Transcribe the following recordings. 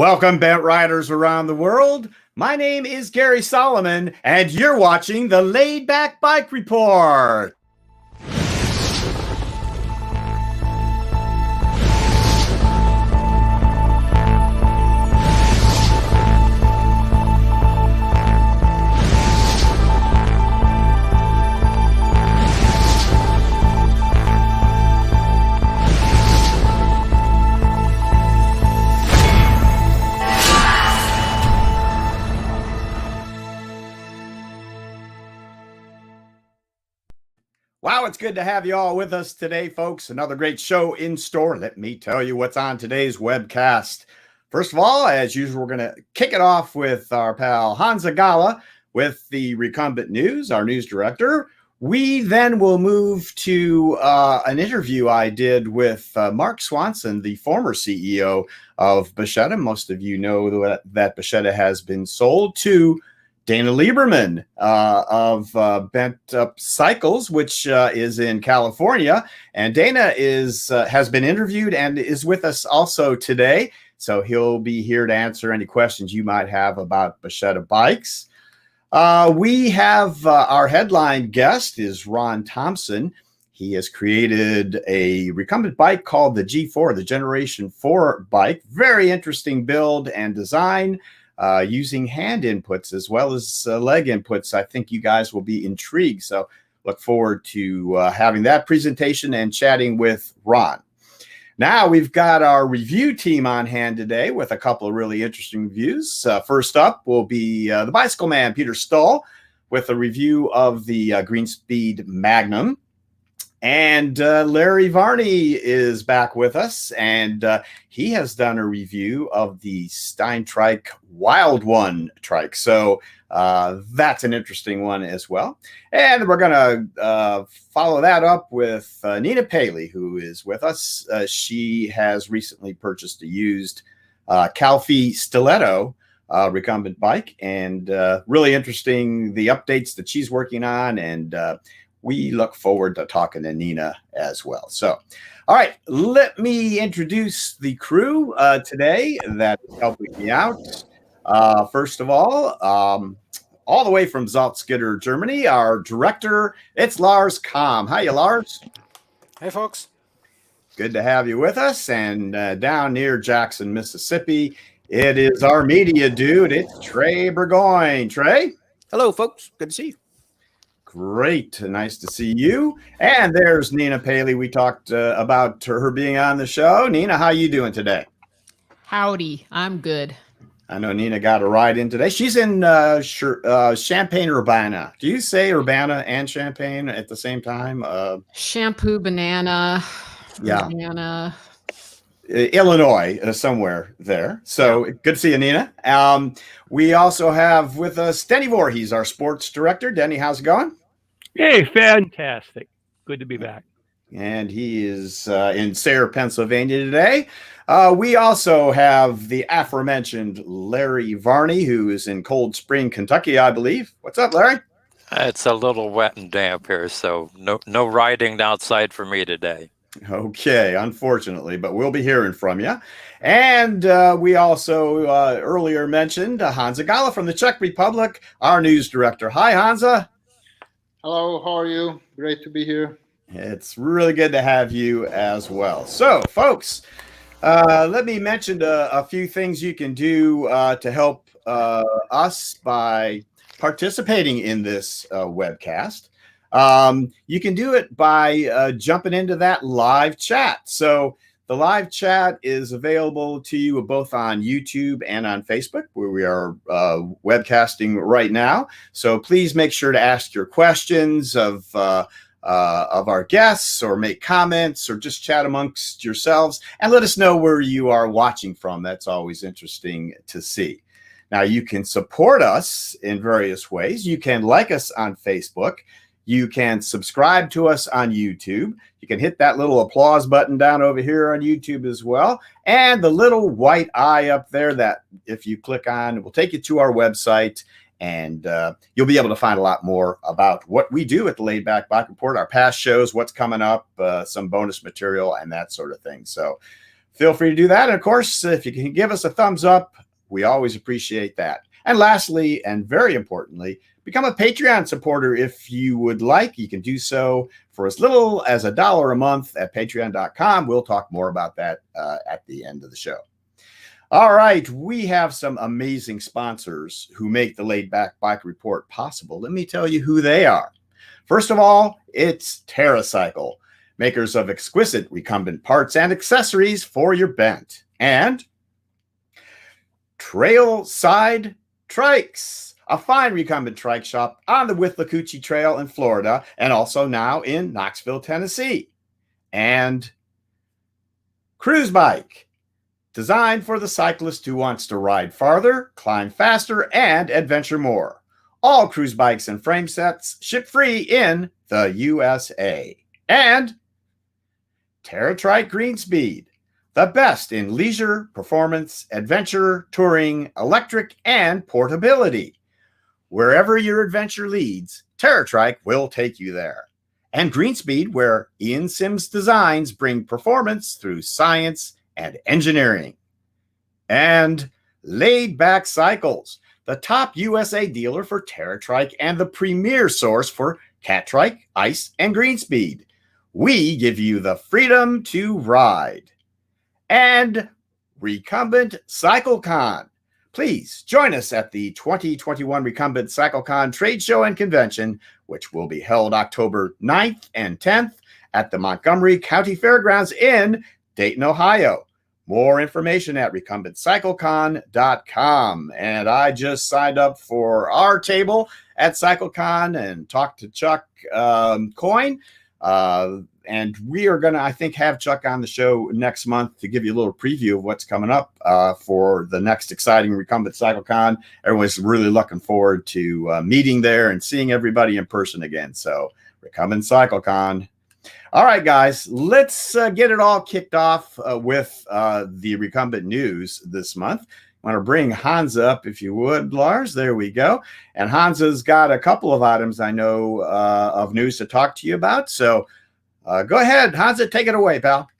Welcome, bent riders around the world. My name is Gary Solomon, and you're watching the Laidback Bike Report. Wow, it's good to have you all with us today, folks. Another great show in store. Let me tell you what's on today's webcast. First of all, as usual, we're going to kick it off with our pal Honza Galla with the Recumbent News, our news director. We then will move to an interview I did with Mark Swanson, the former CEO of Bacchetta. Most of you know that Bacchetta has been sold to Dana Lieberman of Bacchetta Cycles, which is in California. And Dana has been interviewed and is with us also today. So he'll be here to answer any questions you might have about Bacchetta bikes. We have our headline guest is Ron Thompson. He has created a recumbent bike called the G4, the Generation 4 bike. Very interesting build and design. Using hand inputs as well as leg inputs. I think you guys will be intrigued. So look forward to having that presentation and chatting with Ron. Now we've got our review team on hand today with a couple of really interesting reviews. First up will be the bicycle man, Peter Stull, with a review of the Team-Greenspeed Magnum. And Larry Varney is back with us, and he has done a review of the Steintrike Wild One trike. So that's an interesting one as well. And we're going to follow that up with Nina Paley, who is with us. She has recently purchased a used Calfee Stiletto recumbent bike, and really interesting the updates that she's working on, and we look forward to talking to Nina as well. So, all right, let me introduce the crew today that is helping me out. First of all the way from Salzgitter, Germany, our director, it's Lars Kamm. Hiya, Lars. Hey, folks. Good to have you with us. And down near Jackson, Mississippi, it is our media dude. It's Trey Burgoyne. Trey? Hello, folks. Good to see you. Great. Nice to see you. And there's Nina Paley. We talked about her being on the show. Nina, how you doing today? Howdy. I'm good. I know Nina got a ride in today. She's in Champaign-Urbana. Do you say Urbana and Champaign at the same time? Shampoo, banana. Yeah. Banana. Illinois, somewhere there. So good to see you, Nina. We also have with us Denny Voorhees, our sports director. Denny, how's it going? Hey, fantastic. Good to be back. And he is in Sayre, Pennsylvania today. We also have the aforementioned Larry Varney, who is in Cold Spring, Kentucky, I believe. What's up, Larry? It's a little wet and damp here, so no riding outside for me today. Okay, unfortunately, but we'll be hearing from you. And we also earlier mentioned Honza Galla from the Czech Republic, our news director. Hi, Honza. Hello, how are you? Great to be here. It's really good to have you as well. So, folks, let me mention a few things you can do to help us by participating in this webcast. You can do it by jumping into that live chat. So the live chat is available to you both on YouTube and on Facebook, where we are webcasting right now. So please make sure to ask your questions of our guests, or make comments, or just chat amongst yourselves, and let us know where you are watching from. That's always interesting to see. Now, you can support us in various ways. You can like us on Facebook. You can subscribe to us on YouTube. You can hit that little applause button down over here on YouTube as well. And the little white eye up there that if you click on, will take you to our website. And you'll be able to find a lot more about what we do at the Laidback Bike Report, our past shows, what's coming up, some bonus material, and that sort of thing. So feel free to do that. And of course, if you can give us a thumbs up, we always appreciate that. And lastly, and very importantly, become a Patreon supporter if you would like. You can do so for as little as $1 a month at patreon.com. We'll talk more about that at the end of the show. All right, we have some amazing sponsors who make the Laidback Bike Report possible. Let me tell you who they are. First of all, it's TerraCycle, makers of exquisite recumbent parts and accessories for your bent. And Trailside Trikes, a fine recumbent trike shop on the Withlacoochee Trail in Florida and also now in Knoxville, Tennessee. And Cruise Bike, designed for the cyclist who wants to ride farther, climb faster, and adventure more. All cruise bikes and frame sets ship free in the USA. And Team-Greenspeed, the best in leisure, performance, adventure, touring, electric, and portability. Wherever your adventure leads, Team-Trike will take you there. And Greenspeed, where Ian Sims designs bring performance through science and engineering. And Laidback Cycles, the top USA dealer for Team-Trike and the premier source for Catrike, Ice, and Greenspeed. We give you the freedom to ride. And Recumbent CycleCon. Please join us at the 2021 Recumbent CycleCon trade show and convention, which will be held October 9th and 10th at the Montgomery County Fairgrounds in Dayton, Ohio. More information at recumbentcyclecon.com. And I just signed up for our table at CycleCon and talked to Chuck Coyne. And we are going to, I think, have Chuck on the show next month to give you a little preview of what's coming up for the next exciting Recumbent CycleCon. Everyone's really looking forward to meeting there and seeing everybody in person again. So Recumbent CycleCon. All right, guys, let's get it all kicked off with the recumbent news this month. I want to bring Honza up, if you would, Lars. There we go. And Honza's got a couple of items I know of news to talk to you about. So go ahead, Honza, take it away, pal.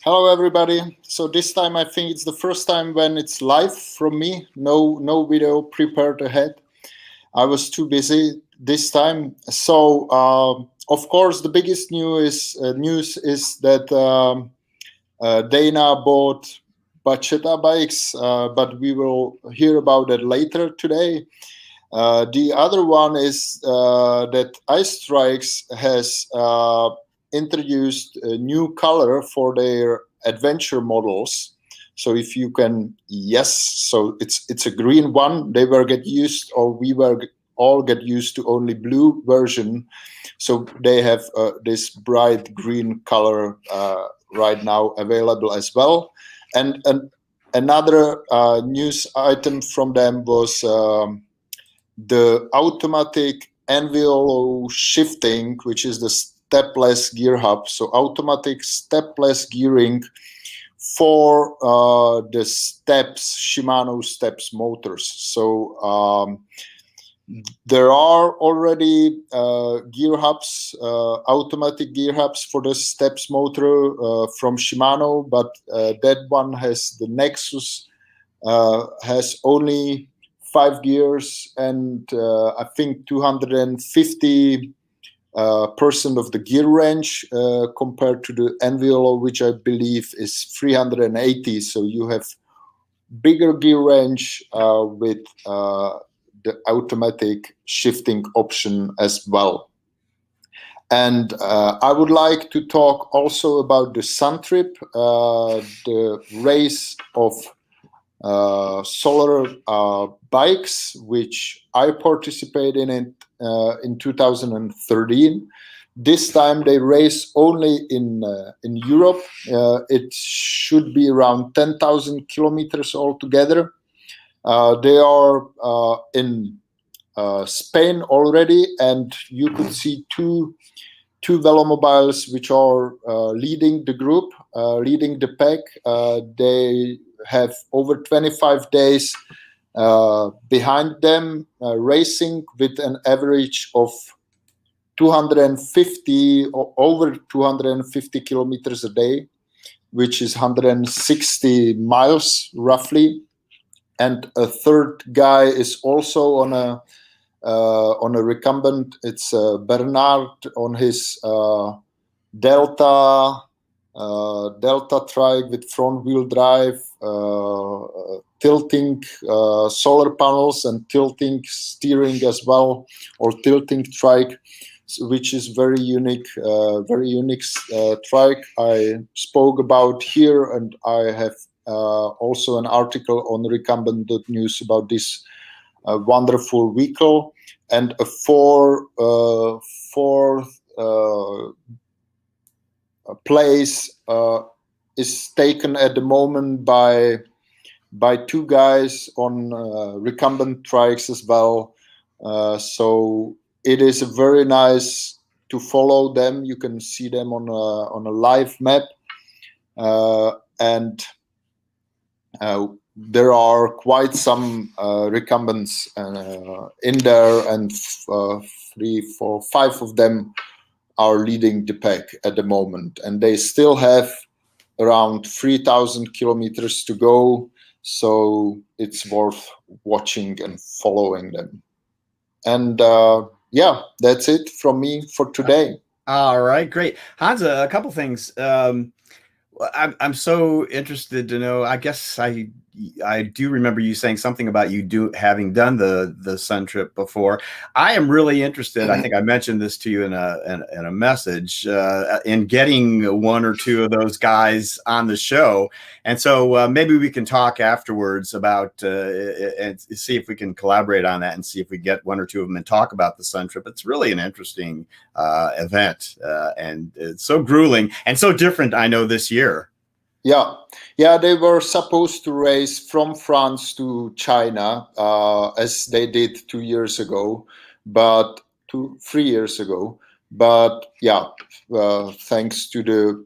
Hello, everybody. So this time I think it's the first time when it's live from me. No video prepared ahead. I was too busy this time. So of course, the biggest news is that Dana bought Bacchetta bikes, but we will hear about it later today. The other one is that Ice Strikes has introduced a new color for their adventure models. So if you can, yes, so it's a green one. They were get used, or we were all get used to only blue version. So they have this bright green color right now available as well. And another news item from them was the automatic anvil shifting, which is the stepless gear hub. So automatic stepless gearing for the Shimano steps motors. So there are already gear hubs, automatic gear hubs for the steps motor from Shimano, but that one has the Nexus, has only 5 gears and I think 250% of the gear range compared to the Anvil, which I believe is 380. So you have bigger gear range with the automatic shifting option as well. And I would like to talk also about the Sun Trip, the race of solar bikes, which I participated in 2013. This time they race only in Europe. It should be around 10,000 kilometers altogether. They are in Spain already, and you could see two velomobiles which are leading the group, leading the pack. They have over 25 days behind them, racing with an average of 250 or over 250 kilometers a day. which is 160 miles roughly, and a third guy is also on a recumbent. It's Bernard on his Delta trike with front wheel drive, tilting solar panels and tilting steering as well, or tilting trike, which is very unique trike I spoke about here, and I have also an article on recumbent.news about this wonderful vehicle. And a fourth place is taken at the moment by two guys on recumbent trikes as well. So it is very nice to follow them. You can see them on a live map, and there are quite some recumbents in there, and 3, 4, 5 of them are leading the pack at the moment, and they still have around 3,000 kilometers to go. So it's worth watching and following them. And yeah, that's it from me for today. All right, great. Honza, a couple things. I'm so interested to know. I guess I do remember you saying something about you having done the Sun trip before. I am really interested. I think I mentioned this to you in a message in getting one or two of those guys on the show, and so maybe we can talk afterwards about and see if we can collaborate on that and see if we get one or two of them and talk about the Sun trip. It's really an interesting event, and it's so grueling and so different. I know this year. Yeah, they were supposed to race from France to China, as they did 2 years ago, but 3 years ago. But yeah, thanks to the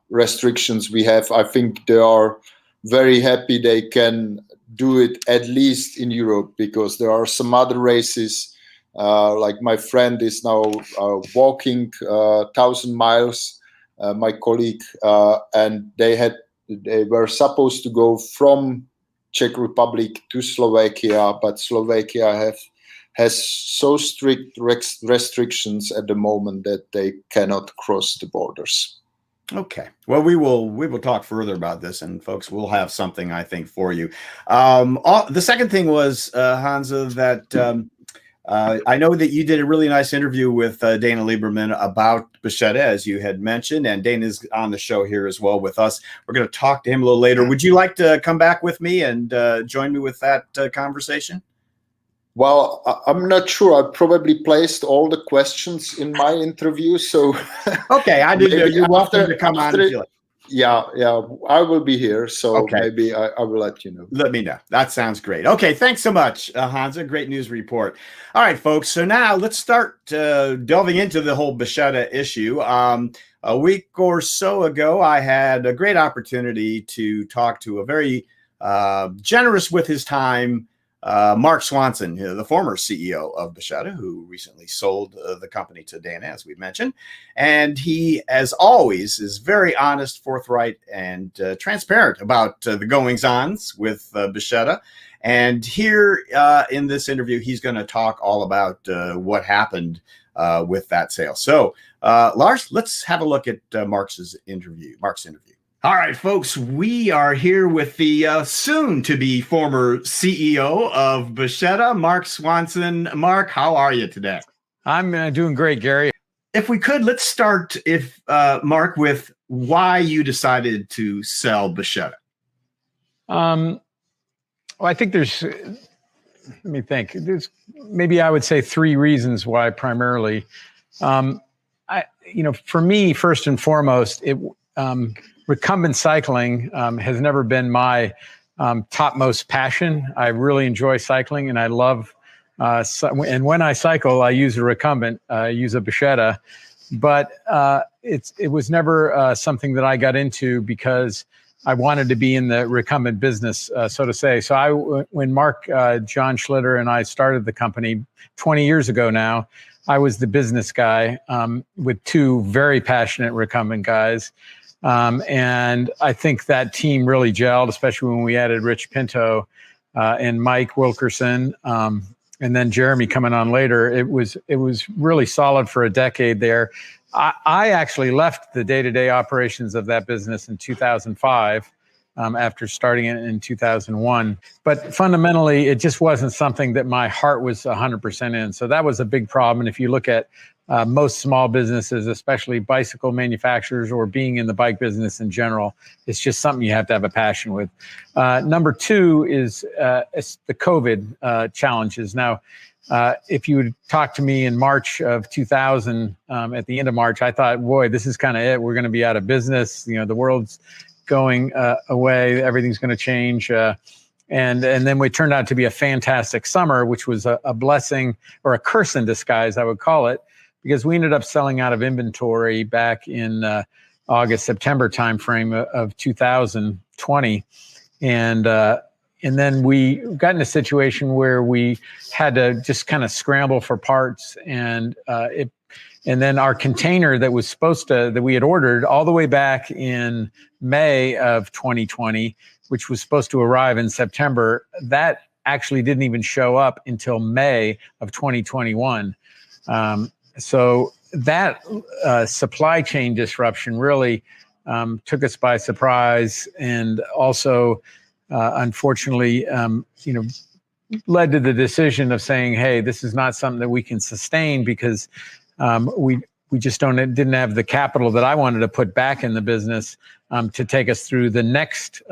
restrictions we have, I think they are very happy they can do it at least in Europe, because there are some other races. Like my friend is now walking 1,000 miles. My colleague, and they were supposed to go from Czech Republic to Slovakia, but Slovakia has so strict restrictions at the moment that they cannot cross the borders. Okay. Well, we will talk further about this, and folks, we'll have something, I think, for you. The second thing was, Honza, that I know that you did a really nice interview with Dana Lieberman about Bacchetta, as you had mentioned, and Dana's on the show here as well with us. We're going to talk to him a little later. Would you like to come back with me and join me with that conversation? Well, I'm not sure. I probably placed all the questions in my interview, so okay. I didn't know you wanted to come on. Yeah, I will be here, so okay. Maybe I will let you know. Let me know. That sounds great. Okay, thanks so much, Honza. Great news report. All right, folks. So now let's start delving into the whole Bacchetta issue. A week or so ago, I had a great opportunity to talk to a very generous with his time Mark Swanson, the former CEO of Bacchetta, who recently sold the company to Dana, as we mentioned. And he, as always, is very honest, forthright, and transparent about the goings-ons with Bacchetta. And here in this interview, he's going to talk all about what happened with that sale. So, Lars, let's have a look at Mark's interview. All right, folks, we are here with the soon-to-be former CEO of Bacchetta, Mark Swanson. Mark, how are you today? I'm doing great, Gary. If we could, let's start, Mark, with why you decided to sell Bacchetta. Well, I think let me think. There's maybe I would say 3 reasons why primarily. For me, first and foremost, recumbent cycling has never been my topmost passion. I really enjoy cycling, and I love. And when I cycle, I use a recumbent, I use a Bacchetta, but it was never something that I got into because I wanted to be in the recumbent business, so to say. So when Mark, John Schlitter, and I started the company 20 years ago now, I was the business guy with 2 very passionate recumbent guys. And I think that team really gelled, especially when we added Rich Pinto and Mike Wilkerson, and then Jeremy coming on later. It was really solid for a decade there. I actually left the day-to-day operations of that business in 2005 after starting it in 2001. But fundamentally, it just wasn't something that my heart was 100% in. So that was a big problem. And if you look at most small businesses, especially bicycle manufacturers or being in the bike business in general, it's just something you have to have a passion with. Number two is the COVID challenges. Now, if you would talk to me in March of 2000, at the end of March, I thought, boy, this is kind of it. We're going to be out of business. The world's going away. Everything's going to change. And then it turned out to be a fantastic summer, which was a blessing or a curse in disguise, I would call it, because we ended up selling out of inventory back in August, September timeframe of 2020. And then we got in a situation where we had to just kind of scramble for parts, and then our container that we had ordered all the way back in May of 2020, which was supposed to arrive in September, that actually didn't even show up until May of 2021. So that supply chain disruption really took us by surprise, and also unfortunately, led to the decision of saying, hey, this is not something that we can sustain, because we just didn't have the capital that I wanted to put back in the business to take us through the next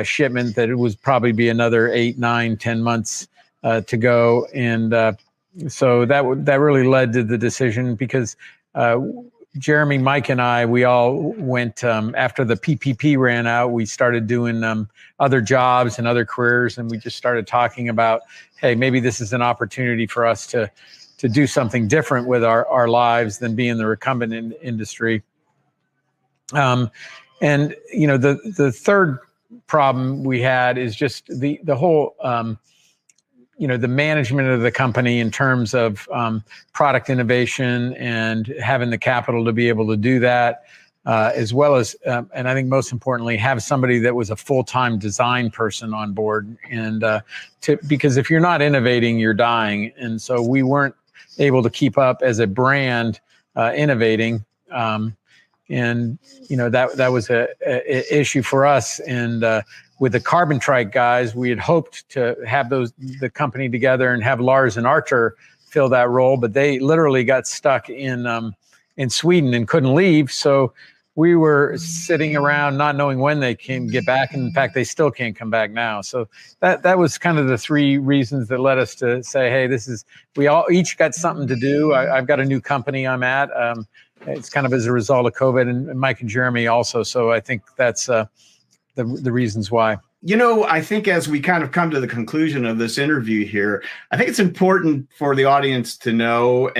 shipment, that it would probably be another 8, 9, 10 months to go. And so that really led to the decision, because Jeremy, Mike, and I, we all went, after the PPP ran out, we started doing other jobs and other careers, and we just started talking about, hey, maybe this is an opportunity for us to do something different with our lives than be in the recumbent industry. And the third problem we had is just the whole the management of the company in terms of product innovation and having the capital to be able to do that, as well as, and I think most importantly, have somebody that was a full-time design person on board. And because if you're not innovating, you're dying. And so we weren't able to keep up as a brand innovating. And that was a issue for us. And with the Carbon-Trike guys, we had hoped to have the company together and have Lars and Archer fill that role, but they literally got stuck in Sweden and couldn't leave. So we were sitting around not knowing when they can get back. And in fact, they still can't come back now. So that was kind of the three reasons that led us to say, hey, we all each got something to do. I've got a new company I'm at. It's kind of as a result of COVID, and Mike and Jeremy also. So I think that's the reasons why. I think as we kind of come to the conclusion of this interview here, I think it's important for the audience to know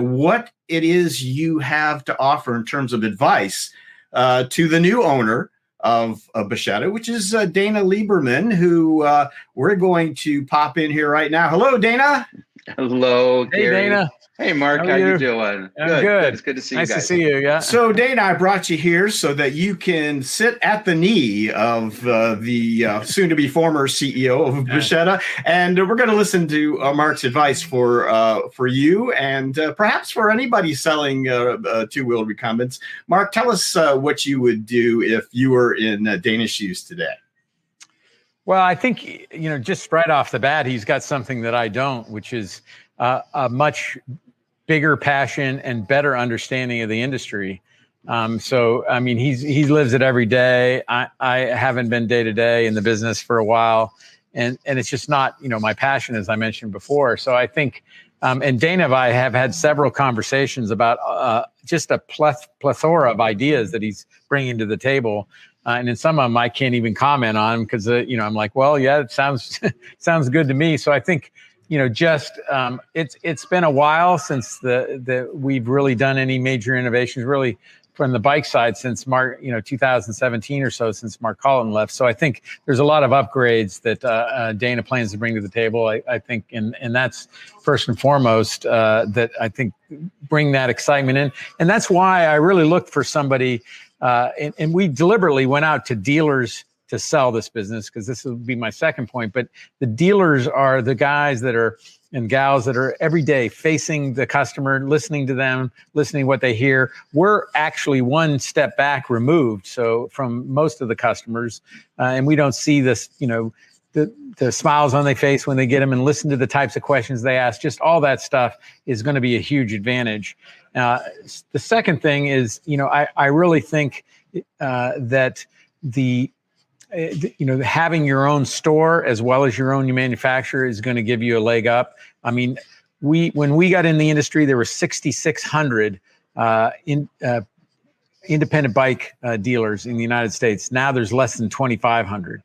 what it is you have to offer in terms of advice to the new owner of Bacchetta, which is Dana Lieberman, who we're going to pop in here right now. Hello, Dana. Hello, Hey, Gary. Dana. Hey, Mark. How you doing? I'm good. It's good to see you guys. guys. Nice to see you. Yeah. So, Dana, I brought you here so that you can sit at the knee of the soon-to-be former CEO of Bacchetta, and we're going to listen to Mark's advice for you and perhaps for anybody selling two-wheel recumbents. Mark, tell us what you would do if you were in Dana's shoes today. Well, I think, just right off the bat, he's got something that I don't, which is a much bigger passion and better understanding of the industry. So, I mean, he lives it every day. I haven't been day to day in the business for a while, and it's just not, my passion, as I mentioned before. So I think, and Dana and I have had several conversations about just a plethora of ideas that he's bringing to the table. And in some of them, I can't even comment on because, I'm like, well, yeah, it sounds good to me. So I think, it's been a while since we've really done any major innovations, really from the bike side since 2017 or so, since Mark Collin left. So I think there's a lot of upgrades that Dana plans to bring to the table. I think, and that's first and foremost that I think bring that excitement in. And that's why I really looked for somebody, and we deliberately went out to dealers to sell this business, because this will be my second point. But the dealers are the guys that are and gals that are every day facing the customer, listening to them, listening to what they hear. We're actually one step back removed, so from most of the customers, and we don't see this, the smiles on their face when they get them, and listen to the types of questions they ask. Just all that stuff is going to be a huge advantage. The second thing is, I really think that having your own store as well as your own manufacturer is going to give you a leg up. I mean, when we got in the industry, there were 6,600 independent bike dealers in the United States. Now there's less than 2,500.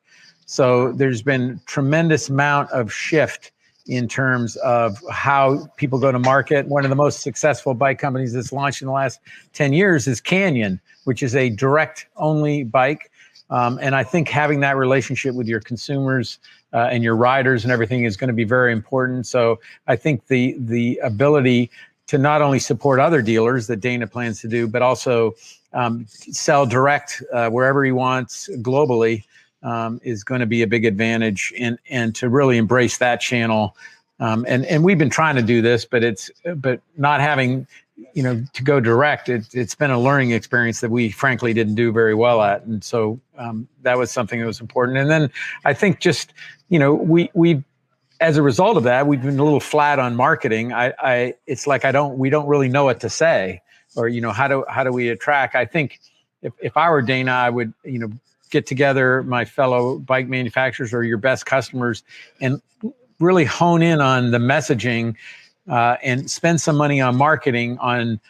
So there's been tremendous amount of shift in terms of how people go to market. One of the most successful bike companies that's launched in the last 10 years is Canyon, which is a direct only bike. And I think having that relationship with your consumers and your riders and everything is going to be very important. So I think the ability to not only support other dealers that Dana plans to do, but also sell direct wherever he wants globally is going to be a big advantage, and to really embrace that channel. And we've been trying to do this, but not having to go direct, it's been a learning experience that we frankly didn't do very well at. And so that was something that was important. And then I think just, we as a result of that, we've been a little flat on marketing. It's like we don't really know what to say, or, how do we attract? I think if I were Dana, I would, get together my fellow bike manufacturers or your best customers and really hone in on the messaging, and spend some money on marketing, on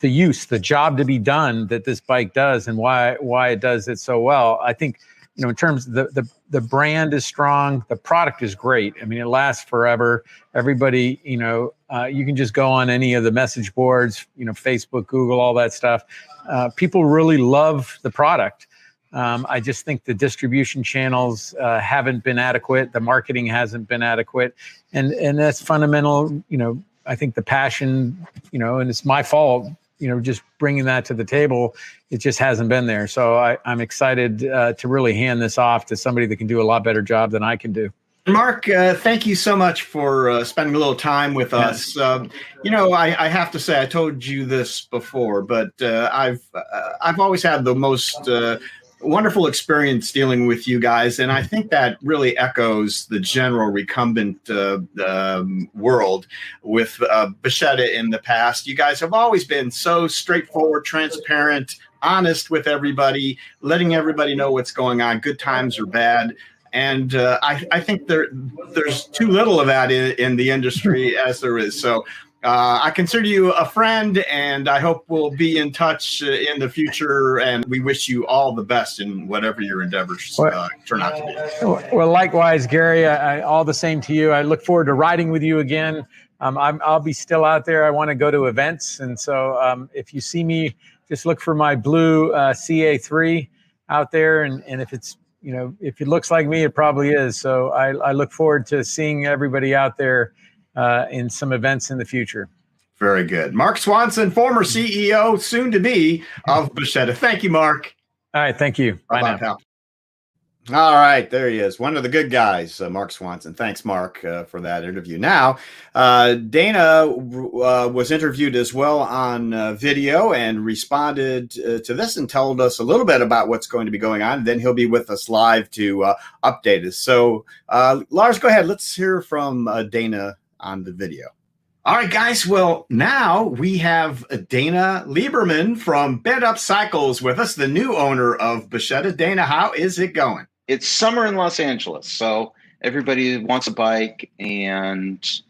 the use, the job to be done that this bike does, and why it does it so well. I think, in terms of the brand is strong, the product is great. I mean, it lasts forever. Everybody, you can just go on any of the message boards, Facebook, Google, all that stuff. People really love the product. I just think the distribution channels haven't been adequate. The marketing hasn't been adequate. And that's fundamental. I think the passion, and it's my fault, just bringing that to the table, it just hasn't been there. So I'm excited to really hand this off to somebody that can do a lot better job than I can do. Mark, thank you so much for spending a little time with us. I have to say, I told you this before, but I've always had the most wonderful experience dealing with you guys, and I think that really echoes the general recumbent world with Bacchetta in the past. You guys have always been so straightforward, transparent, honest with everybody, letting everybody know what's going on, good times or bad. And I think there's too little of that in the industry as there is. So I consider you a friend, and I hope we'll be in touch in the future. And we wish you all the best in whatever your endeavors turn out to be. Well, likewise, Gary, all the same to you. I look forward to riding with you again. I'll be still out there. I want to go to events. And so if you see me, just look for my blue CA3 out there. And if it's, if it looks like me, it probably is. So I look forward to seeing everybody out there in some events in the future. Very good. Mark Swanson, former CEO, soon to be, of Bacchetta. Thank you, Mark. All right. Thank you. Bye now. Pal. All right. There he is. One of the good guys, Mark Swanson. Thanks, Mark, for that interview. Now, Dana was interviewed as well on video and responded to this and told us a little bit about what's going to be going on. Then he'll be with us live to update us. So, Lars, go ahead. Let's hear from Dana on the video. All right, guys. Well, now we have Dana Lieberman from Bacchetta Cycles with us, the new owner of Bacchetta. Dana, how is it going? It's summer in Los Angeles, so everybody wants a bike, and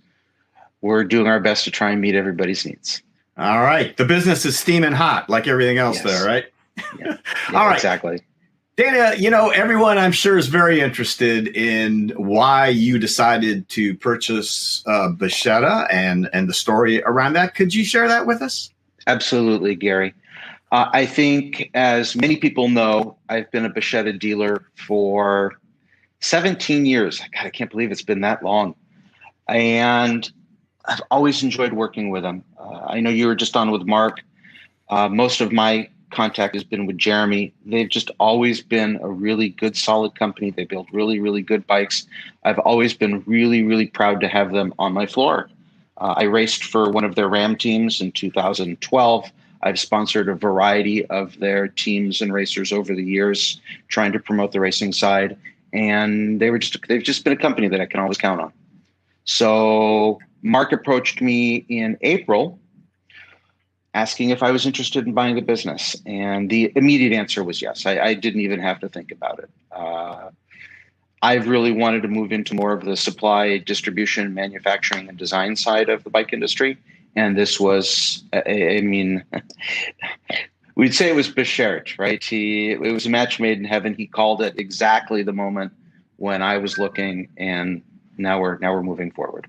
we're doing our best to try and meet everybody's needs. All right. The business is steaming hot like everything else there, right? Yeah, all right. Exactly. Dana, everyone I'm sure is very interested in why you decided to purchase Bacchetta and the story around that. Could you share that with us? Absolutely, Gary. I think, as many people know, I've been a Bacchetta dealer for 17 years. God, I can't believe it's been that long. And I've always enjoyed working with them. I know you were just on with Mark. Most of my contact has been with Jeremy. They've just always been a really good, solid company. They build really, really good bikes. I've always been really, really proud to have them on my floor. I raced for one of their Ram teams in 2012. I've sponsored a variety of their teams and racers over the years, trying to promote the racing side. And they've just been a company that I can always count on. So Mark approached me in April asking if I was interested in buying the business. And the immediate answer was yes. I didn't even have to think about it. I've really wanted to move into more of the supply, distribution, manufacturing, and design side of the bike industry. And this was, I mean, we'd say it was Bacchetta, right? It was a match made in heaven. He called it exactly the moment when I was looking, and now we're moving forward.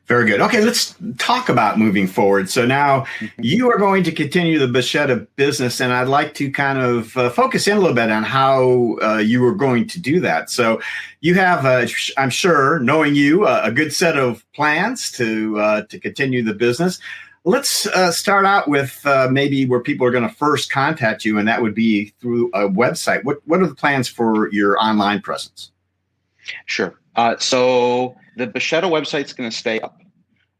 Very good. Okay, let's talk about moving forward. So now you are going to continue the Bacchetta business, and I'd like to kind of focus in a little bit on how you are going to do that. So you have, I'm sure, knowing you, a good set of plans to continue the business. Let's start out with maybe where people are going to first contact you, and that would be through a website. What are the plans for your online presence? Sure. So the Bacchetta website's going to stay up.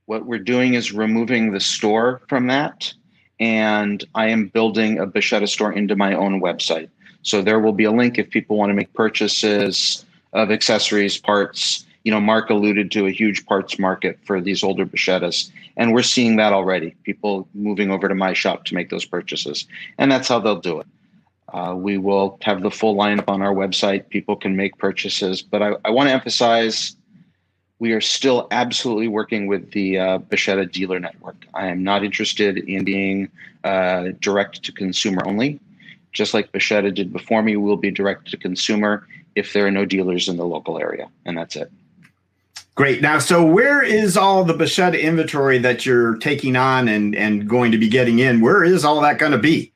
What we're doing is removing the store from that, and I am building a Bacchetta store into my own website. So there will be a link if people want to make purchases of accessories, parts. You know, Mark alluded to a huge parts market for these older Bacchettas, and we're seeing that already. People moving over to my shop to make those purchases, and that's how they'll do it. We will have the full lineup on our website. People can make purchases, but I want to emphasize we are still absolutely working with the Bacchetta dealer network. I am not interested in being direct to consumer only. Just like Bacchetta did before me, we'll be direct to consumer if there are no dealers in the local area, and that's it. Great. Now, so where is all the Bacchetta inventory that you're taking on and going to be getting in? Where is all that going to be?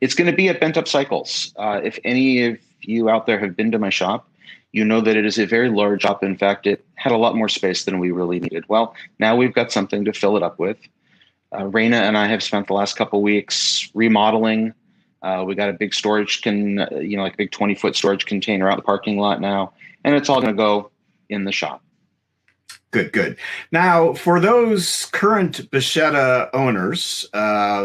It's going to be at Bent Up Cycles. If any of you out there have been to my shop, you know that it is a very large shop. In fact, it had a lot more space than we really needed. Well, now we've got something to fill it up with. Raina and I have spent the last couple of weeks remodeling. We got a big storage, like a big 20-foot storage container out in the parking lot now, and it's all going to go in the shop. Good. Now, for those current Bacchetta owners,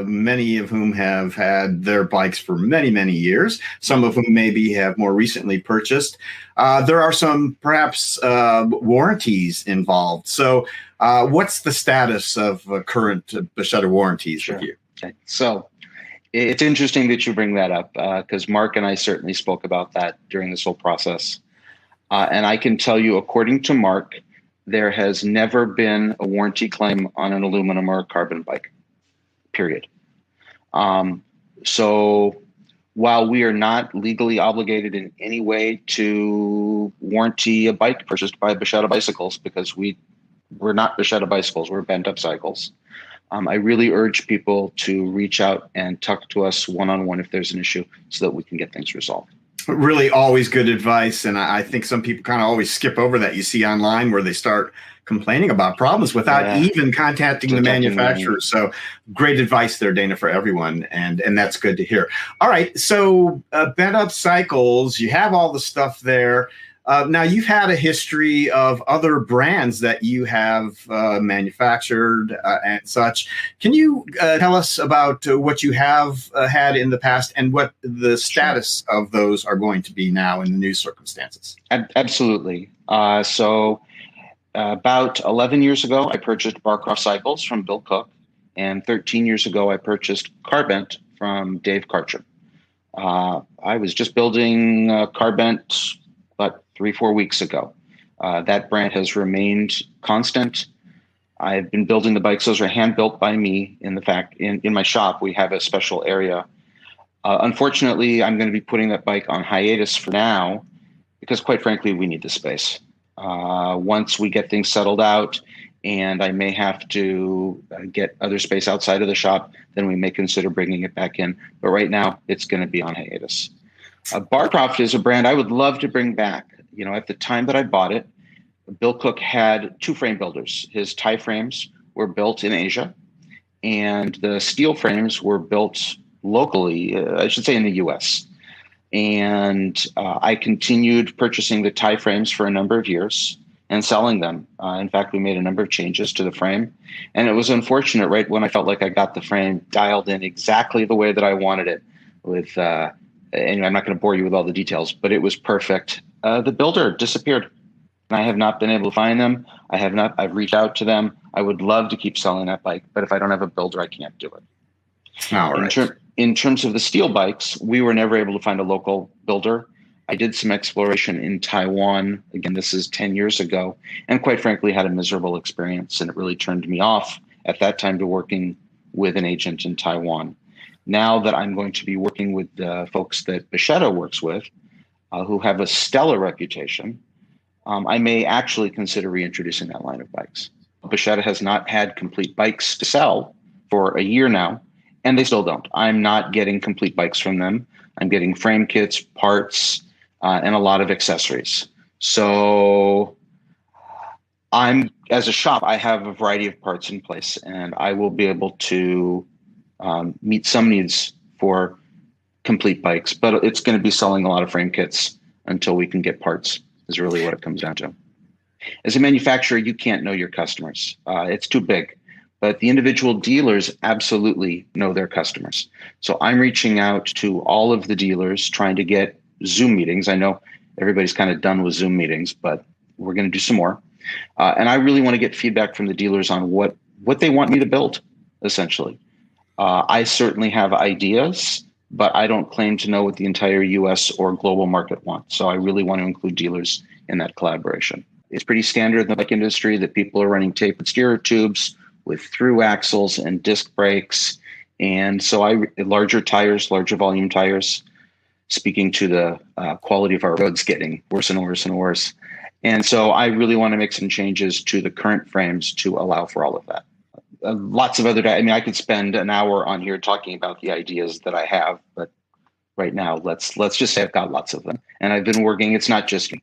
many of whom have had their bikes for many, many years, some of whom maybe have more recently purchased, there are some perhaps warranties involved. So what's the status of current Bacchetta warranties with you? Okay. So it's interesting that you bring that up because Mark and I certainly spoke about that during this whole process. And I can tell you, according to Mark, there has never been a warranty claim on an aluminum or a carbon bike, period. So while we are not legally obligated in any way to warranty a bike purchased by Bacchetta Bicycles, because we're not Bacchetta Bicycles, we're Bent Up Cycles, I really urge people to reach out and talk to us one-on-one if there's an issue so that we can get things resolved. Really always good advice. And I think some people kind of always skip over that. You see online where they start complaining about problems without even contacting the manufacturer. So great advice there, Dana, for everyone. And that's good to hear. All right. So Bent Up Cycles, you have all the stuff there. Now, you've had a history of other brands that you have manufactured and such. Can you tell us about what you have had in the past and what the status of those are going to be now in the new circumstances? Absolutely. So about 11 years ago, I purchased Barcroft Cycles from Bill Cook. And 13 years ago, I purchased Carbent from Dave Karcher. I was just building Carbent about 3-4 weeks ago. That brand has remained constant. I've been building the bikes. Those are hand built by me. In my shop, we have a special area. Unfortunately, I'm going to be putting that bike on hiatus for now because, quite frankly, we need the space. Once we get things settled out and I may have to get other space outside of the shop, then we may consider bringing it back in. But right now, it's going to be on hiatus. Barcroft is a brand I would love to bring back. You know, at the time that I bought it, Bill Cook had two frame builders. His tie frames were built in Asia, and the steel frames were built locally, I should say in the US. And I continued purchasing the tie frames for a number of years and selling them. In fact, we made a number of changes to the frame. And it was unfortunate, right when I felt like I got the frame dialed in exactly the way that I wanted it with, and I'm not going to bore you with all the details, but it was perfect. The builder disappeared. And I have not been able to find them. I've reached out to them. I would love to keep selling that bike, but if I don't have a builder, I can't do it. All right. In terms of the steel bikes, we were never able to find a local builder. I did some exploration in Taiwan. Again, this is 10 years ago, and quite frankly, had a miserable experience, and it really turned me off at that time to working with an agent in Taiwan. Now that I'm going to be working with the folks that Bacchetta works with, who have a stellar reputation, I may actually consider reintroducing that line of bikes. Bacchetta has not had complete bikes to sell for a year now, and they still don't. I'm not getting complete bikes from them. I'm getting frame kits, parts, and a lot of accessories. So as a shop, I have a variety of parts in place, and I will be able to meet some needs for complete bikes, but it's going to be selling a lot of frame kits until we can get parts, is really what it comes down to. As a manufacturer, you can't know your customers. It's too big. But the individual dealers absolutely know their customers. So I'm reaching out to all of the dealers, trying to get Zoom meetings. I know everybody's kind of done with Zoom meetings, but we're going to do some more. And I really want to get feedback from the dealers on what they want me to build, essentially. I certainly have ideas, but I don't claim to know what the entire US or global market wants. So I really want to include dealers in that collaboration. It's pretty standard in the bike industry that people are running tapered steerer tubes with through axles and disc brakes. And so larger tires, larger volume tires, speaking to the quality of our roads getting worse and worse and worse. And so I really want to make some changes to the current frames to allow for all of that. Lots of other, I could spend an hour on here talking about the ideas that I have, but right now, let's just say I've got lots of them. And I've been working, it's not just me.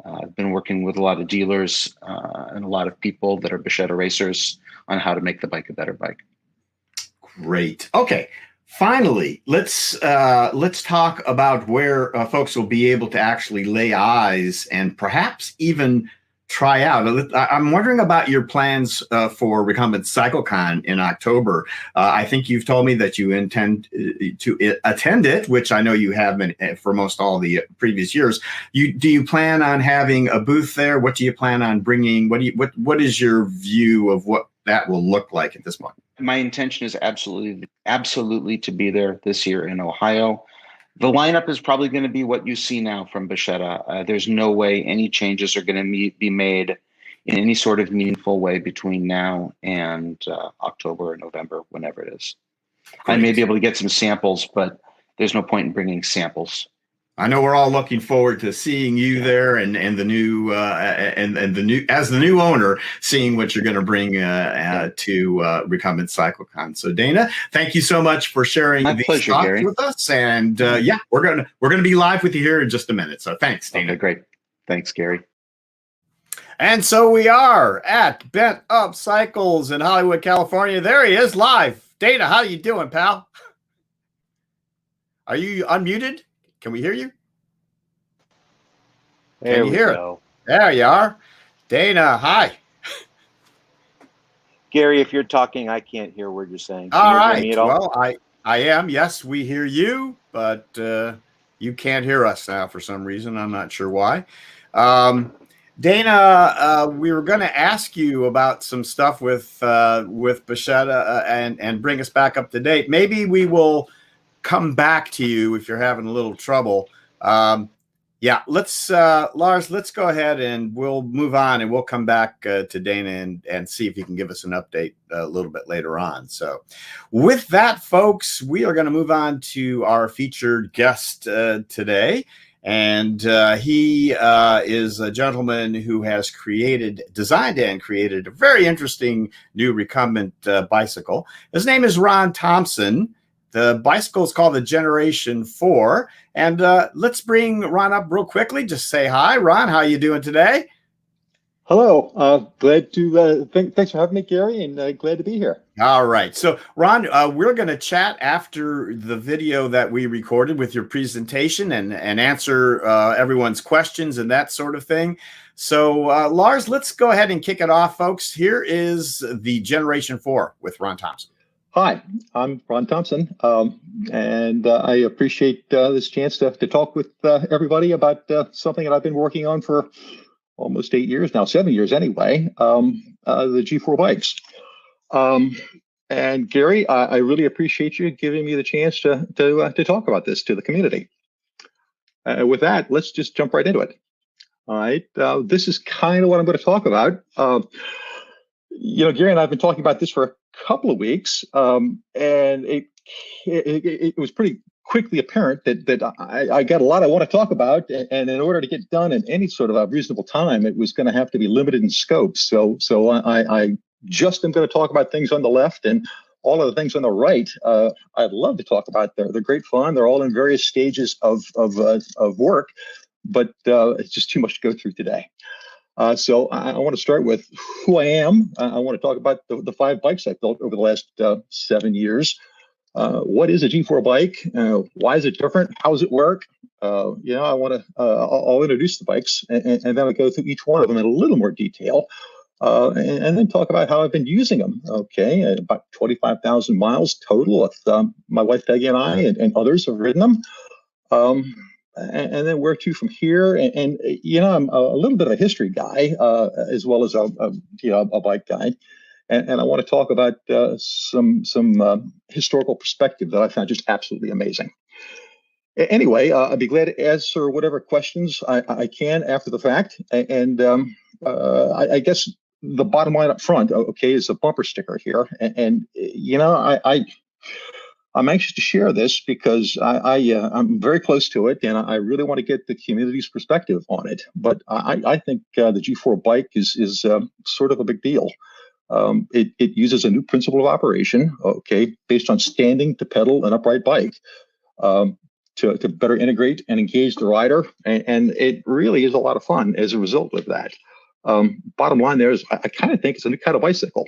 I've been working with a lot of dealers and a lot of people that are Bacchetta racers on how to make the bike a better bike. Great. Okay. Finally, let's talk about where folks will be able to actually lay eyes and perhaps even try out. I'm wondering about your plans for Recumbent CycleCon in October. I think you've told me that you intend to attend it, which I know you have been for most all the previous years. Do you plan on having a booth there? What do you plan on bringing? What is your view of what that will look like at this point? My intention is absolutely to be there this year in Ohio. The lineup is probably going to be what you see now from Bacchetta. There's no way any changes are going to be made in any sort of meaningful way between now and October or November, whenever it is. Great. I may be able to get some samples, but there's no point in bringing samples. I know we're all looking forward to seeing you there and the new as the new owner, seeing what you're going to bring to Recumbent CycleCon. So Dana, thank you so much for sharing these thoughts with us. And yeah, we're gonna be live with you here in just a minute. So thanks, Dana. Okay, great. Thanks, Gary. And so we are at Bent Up Cycles in Hollywood, California. There he is live. Dana, how you doing, pal? Are you unmuted? Can we hear you? Can you hear it? There you are. Dana, hi. Gary, if you're talking, I can't hear what you're saying. All right. Well, I am. Yes, we hear you, but you can't hear us now for some reason. I'm not sure why. Dana, we were going to ask you about some stuff with Bacchetta and bring us back up to date. Maybe we will come back to you if you're having a little trouble. Yeah, Lars, let's go ahead and we'll move on and we'll come back to Dana and see if he can give us an update a little bit later on. So with that, folks, we are going to move on to our featured guest today. And he is a gentleman who has designed and created a very interesting new recumbent bicycle. His name is Ron Thompson. The bicycle is called the Generation 4. And let's bring Ron up real quickly. Just say hi, Ron. How you doing today? Hello. Glad to thanks for having me, Gary, and glad to be here. All right. So, Ron, we're going to chat after the video that we recorded with your presentation and answer everyone's questions and that sort of thing. So, Lars, let's go ahead and kick it off, folks. Here is the Generation 4 with Ron Thompson. Hi, I'm Ron Thompson, and I appreciate this chance to talk with everybody about something that I've been working on for almost 8 years now, 7 years anyway, the G4 bikes. And Gary, I really appreciate you giving me the chance to talk about this to the community. With that, let's just jump right into it. All right, this is kind of what I'm going to talk about. Gary and I have been talking about this for a couple of weeks, and it was pretty quickly apparent that I got a lot I want to talk about, and in order to get done in any sort of a reasonable time, it was going to have to be limited in scope. So I just am going to talk about things on the left, and all of the things on the right, I'd love to talk about. They're great fun. They're all in various stages of work, but it's just too much to go through today. So I want to start with who I am. I want to talk about the 5 bikes I've built over the last 7 years. What is a G4 bike? Why is it different? How does it work? I'll introduce the bikes, and then I'll go through each one of them in a little more detail, and then talk about how I've been using them. Okay, about 25,000 miles total with my wife Peggy and I, and others have ridden them. And then where to from here? And I'm a little bit of a history guy, as well as a bike guy. And I want to talk about some historical perspective that I found just absolutely amazing. Anyway, I'd be glad to answer whatever questions I can after the fact. And I guess the bottom line up front, okay, is a bumper sticker here. And I'm anxious to share this because I'm very close to it, and I really want to get the community's perspective on it. But I think the G4 bike is sort of a big deal. It uses a new principle of operation, okay, based on standing to pedal an upright bike, to better integrate and engage the rider, and it really is a lot of fun as a result of that. Bottom line there is I kind of think it's a new kind of bicycle.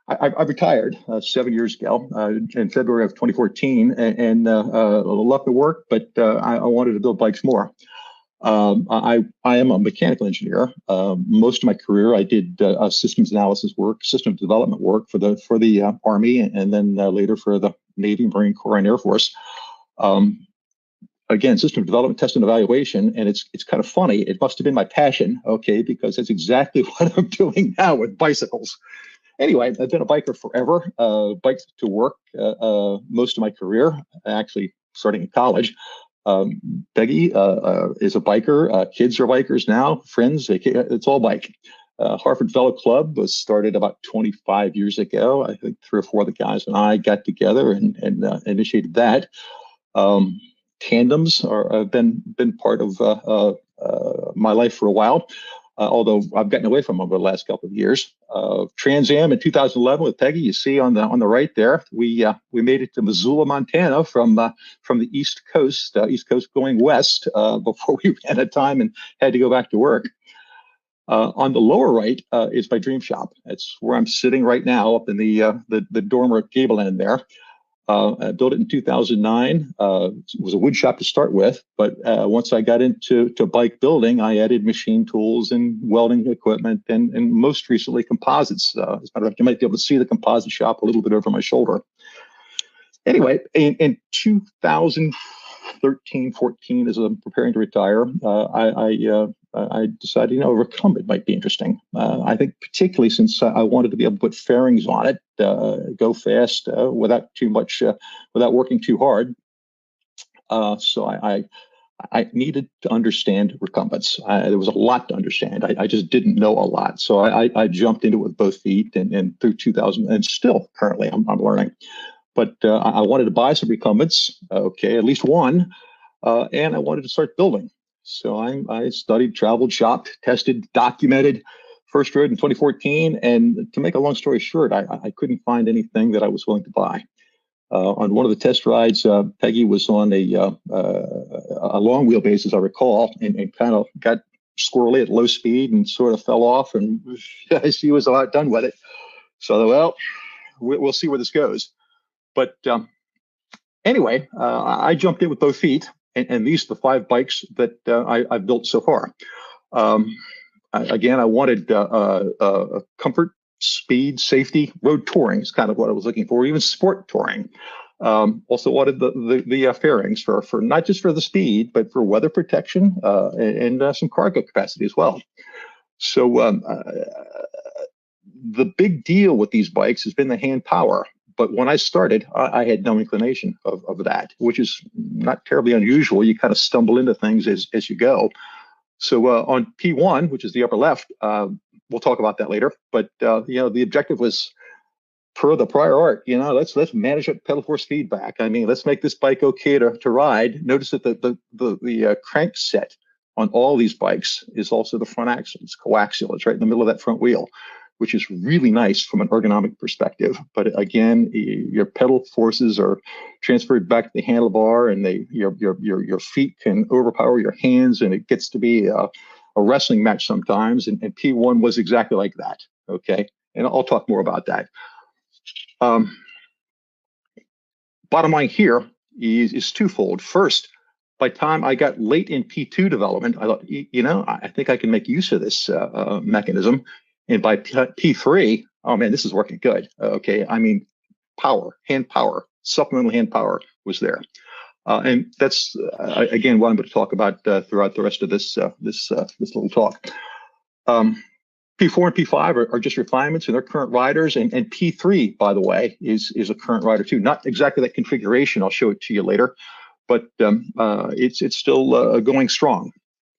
I retired 7 years ago in February of 2014, and left the work, but I wanted to build bikes more. I am a mechanical engineer. Most of my career, I did systems analysis work, systems development work for the Army, and then later for the Navy, Marine Corps, and Air Force. Again, system development, test, and evaluation, and it's kind of funny. It must have been my passion, okay, because that's exactly what I'm doing now with bicycles. Anyway, I've been a biker forever, biked to work most of my career, actually starting in college. Peggy is a biker. Kids are bikers now, friends, it's all bike. Hartford Fellow Club was started about 25 years ago. I think 3 or 4 of the guys and I got together and initiated that. Tandems have been part of my life for a while. Although I've gotten away from them over the last couple of years. Trans Am in 2011 with Peggy, you see on the right there, we made it to Missoula, Montana from the East Coast going west before we ran out of time and had to go back to work. On the lower right is my dream shop. That's where I'm sitting right now, up in the dormer gable end there. I built it in 2009. It was a wood shop to start with, but once I got into bike building, I added machine tools and welding equipment, and most recently composites. As a matter of fact, you might be able to see the composite shop a little bit over my shoulder. Anyway, in 2013, 14, as I'm preparing to retire, I decided, Recumbent might be interesting. I think particularly since I wanted to be able to put fairings on it, go fast without working too hard. So I needed to understand recumbents. There was a lot to understand. I just didn't know a lot. So I jumped into it with both feet, and through 2000, and still currently I'm learning. But I wanted to buy some recumbents, okay, at least one. and I wanted to start building. So I studied, traveled, shopped, tested, documented, first rode in 2014. And to make a long story short, I couldn't find anything that I was willing to buy. On one of the test rides, Peggy was on a long wheelbase, as I recall, and kind of got squirrely at low speed and sort of fell off. And she was about done with it. So I thought, well, we'll see where this goes. But anyway, I jumped in with both feet. And these are the 5 bikes that I've built so far. Again, I wanted comfort, speed, safety, road touring is kind of what I was looking for, even sport touring. Also wanted the fairings for not just for the speed, but for weather protection and some cargo capacity as well. So the big deal with these bikes has been the hand power. But when I started, I had no inclination of that, which is not terribly unusual. You kind of stumble into things as you go. So on P1, which is the upper left, we'll talk about that later. But the objective was, per the prior art, let's manage that pedal force feedback. I mean, let's make this bike okay to ride. Notice that the crank set on all these bikes is also the front axle. It's coaxial. It's right in the middle of that front wheel, which is really nice from an ergonomic perspective. But again, your pedal forces are transferred back to the handlebar, and your feet can overpower your hands, and it gets to be a wrestling match sometimes. And P1 was exactly like that. Okay, and I'll talk more about that. Bottom line here is twofold. First, by the time I got late in P2 development, I thought, I think I can make use of this mechanism. And by P3, oh man, this is working good. Okay, I mean, hand power, supplemental hand power was there, and that's again what I'm going to talk about throughout the rest of this little talk. P4 and P5 are just refinements, and they're current riders. And P3, by the way, is a current rider too. Not exactly that configuration. I'll show it to you later, but it's still going strong.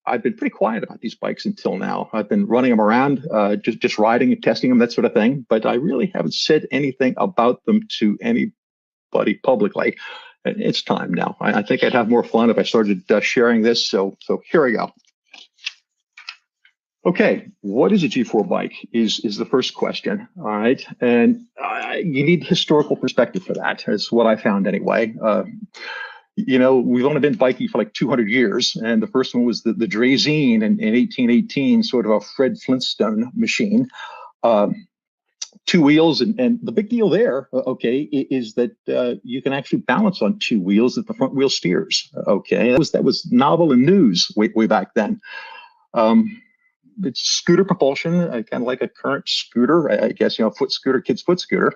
I've been pretty quiet about these bikes until now. I've been running them around, just riding and testing them, that sort of thing. But I really haven't said anything about them to anybody publicly. It's time now. I think I'd have more fun if I started sharing this. So here we go. Okay, what is a G4 bike is the first question. All right, and you need historical perspective for that. That's what I found anyway. We've only been biking for like 200 years, and the first one was the Draisine in 1818, sort of a Fred Flintstone machine. 2 wheels, and the big deal there, is that you can actually balance on 2 wheels if the front wheel steers. Okay, that was novel and news way back then. It's scooter propulsion, kind of like a current scooter, I guess, foot scooter, kid's foot scooter.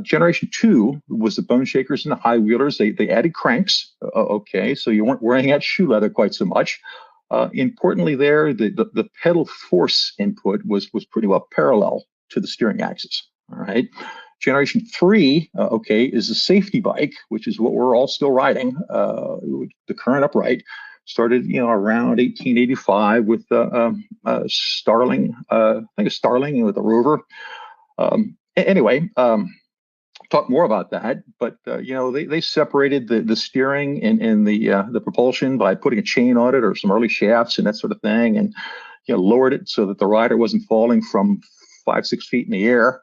Generation 2 was the bone shakers and the high wheelers. They added cranks. So you weren't wearing out shoe leather quite so much. Importantly, there the pedal force input was pretty well parallel to the steering axis. All right. Generation 3, is a safety bike, which is what we're all still riding. The current upright started, around 1885 with Starling. I think it's Starling with a Rover. Anyway. Talk more about that, but they separated the steering and the propulsion by putting a chain on it or some early shafts and that sort of thing, and lowered it so that the rider wasn't falling from 5-6 feet in the air.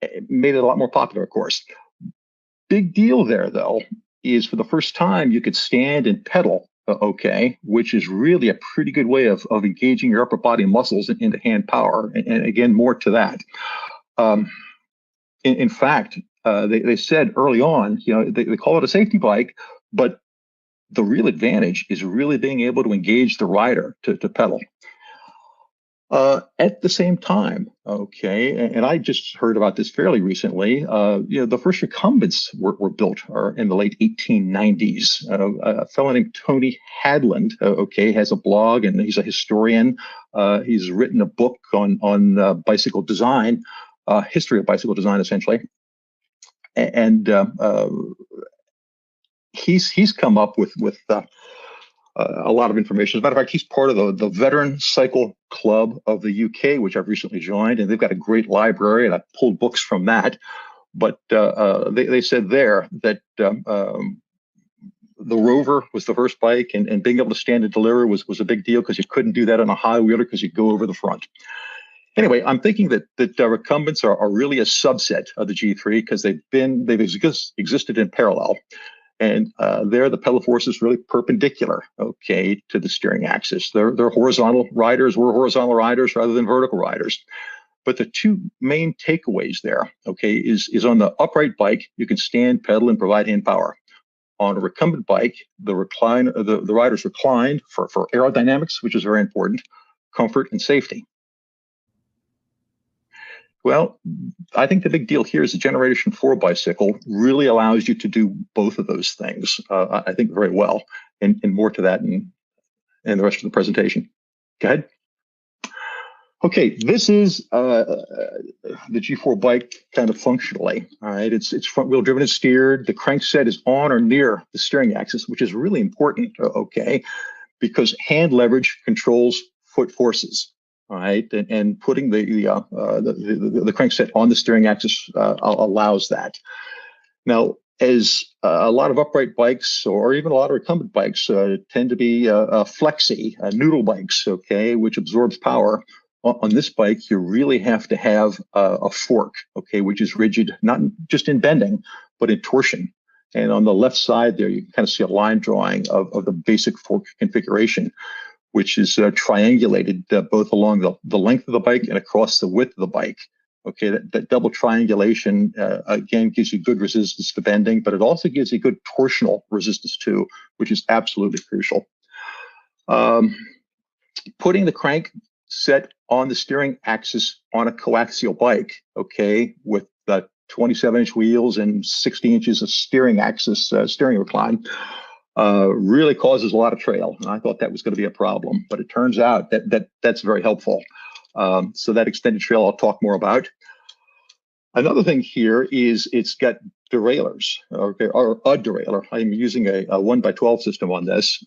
It made it a lot more popular, of course. Big deal there, though, is for the first time you could stand and pedal. Which is really a pretty good way of engaging your upper body muscles into hand power, and again, more to that. In fact, they said early on, they call it a safety bike, but the real advantage is really being able to engage the rider to pedal. At the same time, and I just heard about this fairly recently, the first recumbents were built in the late 1890s. A fellow named Tony Hadland, has a blog, and he's a historian. He's written a book on bicycle design, history of bicycle design, essentially. And he's come up with a lot of information. As a matter of fact, he's part of the Veteran Cycle Club of the UK, which I've recently joined, and they've got a great library, and I pulled books from that. But they said there that the Rover was the first bike, and being able to stand and deliver was a big deal because you couldn't do that on a high wheeler because you go over the front. Anyway, I'm thinking that recumbents are really a subset of the G3 because they've existed in parallel. And there, the pedal force is really perpendicular, okay, to the steering axis. They're horizontal riders. We're horizontal riders rather than vertical riders. But the two main takeaways there, okay, is on the upright bike, you can stand, pedal, and provide hand power. On a recumbent bike, the riders recline for aerodynamics, which is very important, comfort, and safety. Well, I think the big deal here is the Generation 4 bicycle really allows you to do both of those things, I think, very well, and more to that in the rest of the presentation. Go ahead. Okay, this is the G4 bike kind of functionally. All right, it's front-wheel driven and steered. The crankset is on or near the steering axis, which is really important, okay, because hand leverage controls foot forces. All right, and putting the crankset on the steering axis allows that. Now, as a lot of upright bikes or even a lot of recumbent bikes tend to be flexi, noodle bikes, okay, which absorbs power. On this bike, you really have to have a fork, okay, which is rigid, not just in bending, but in torsion. And on the left side there, you can kind of see a line drawing of the basic fork configuration, which is triangulated both along the length of the bike and across the width of the bike. Okay, that double triangulation, again, gives you good resistance to bending, but it also gives you good torsional resistance too, which is absolutely crucial. Putting the crank set on the steering axis on a coaxial bike, okay, with 27-inch wheels and 60 inches of steering axis, steering recline, really causes a lot of trail. And I thought that was going to be a problem, but it turns out that's very helpful. So that extended trail I'll talk more about. Another thing here is it's got derailleurs, okay, or a derailleur. I'm using a 1x12 system on this.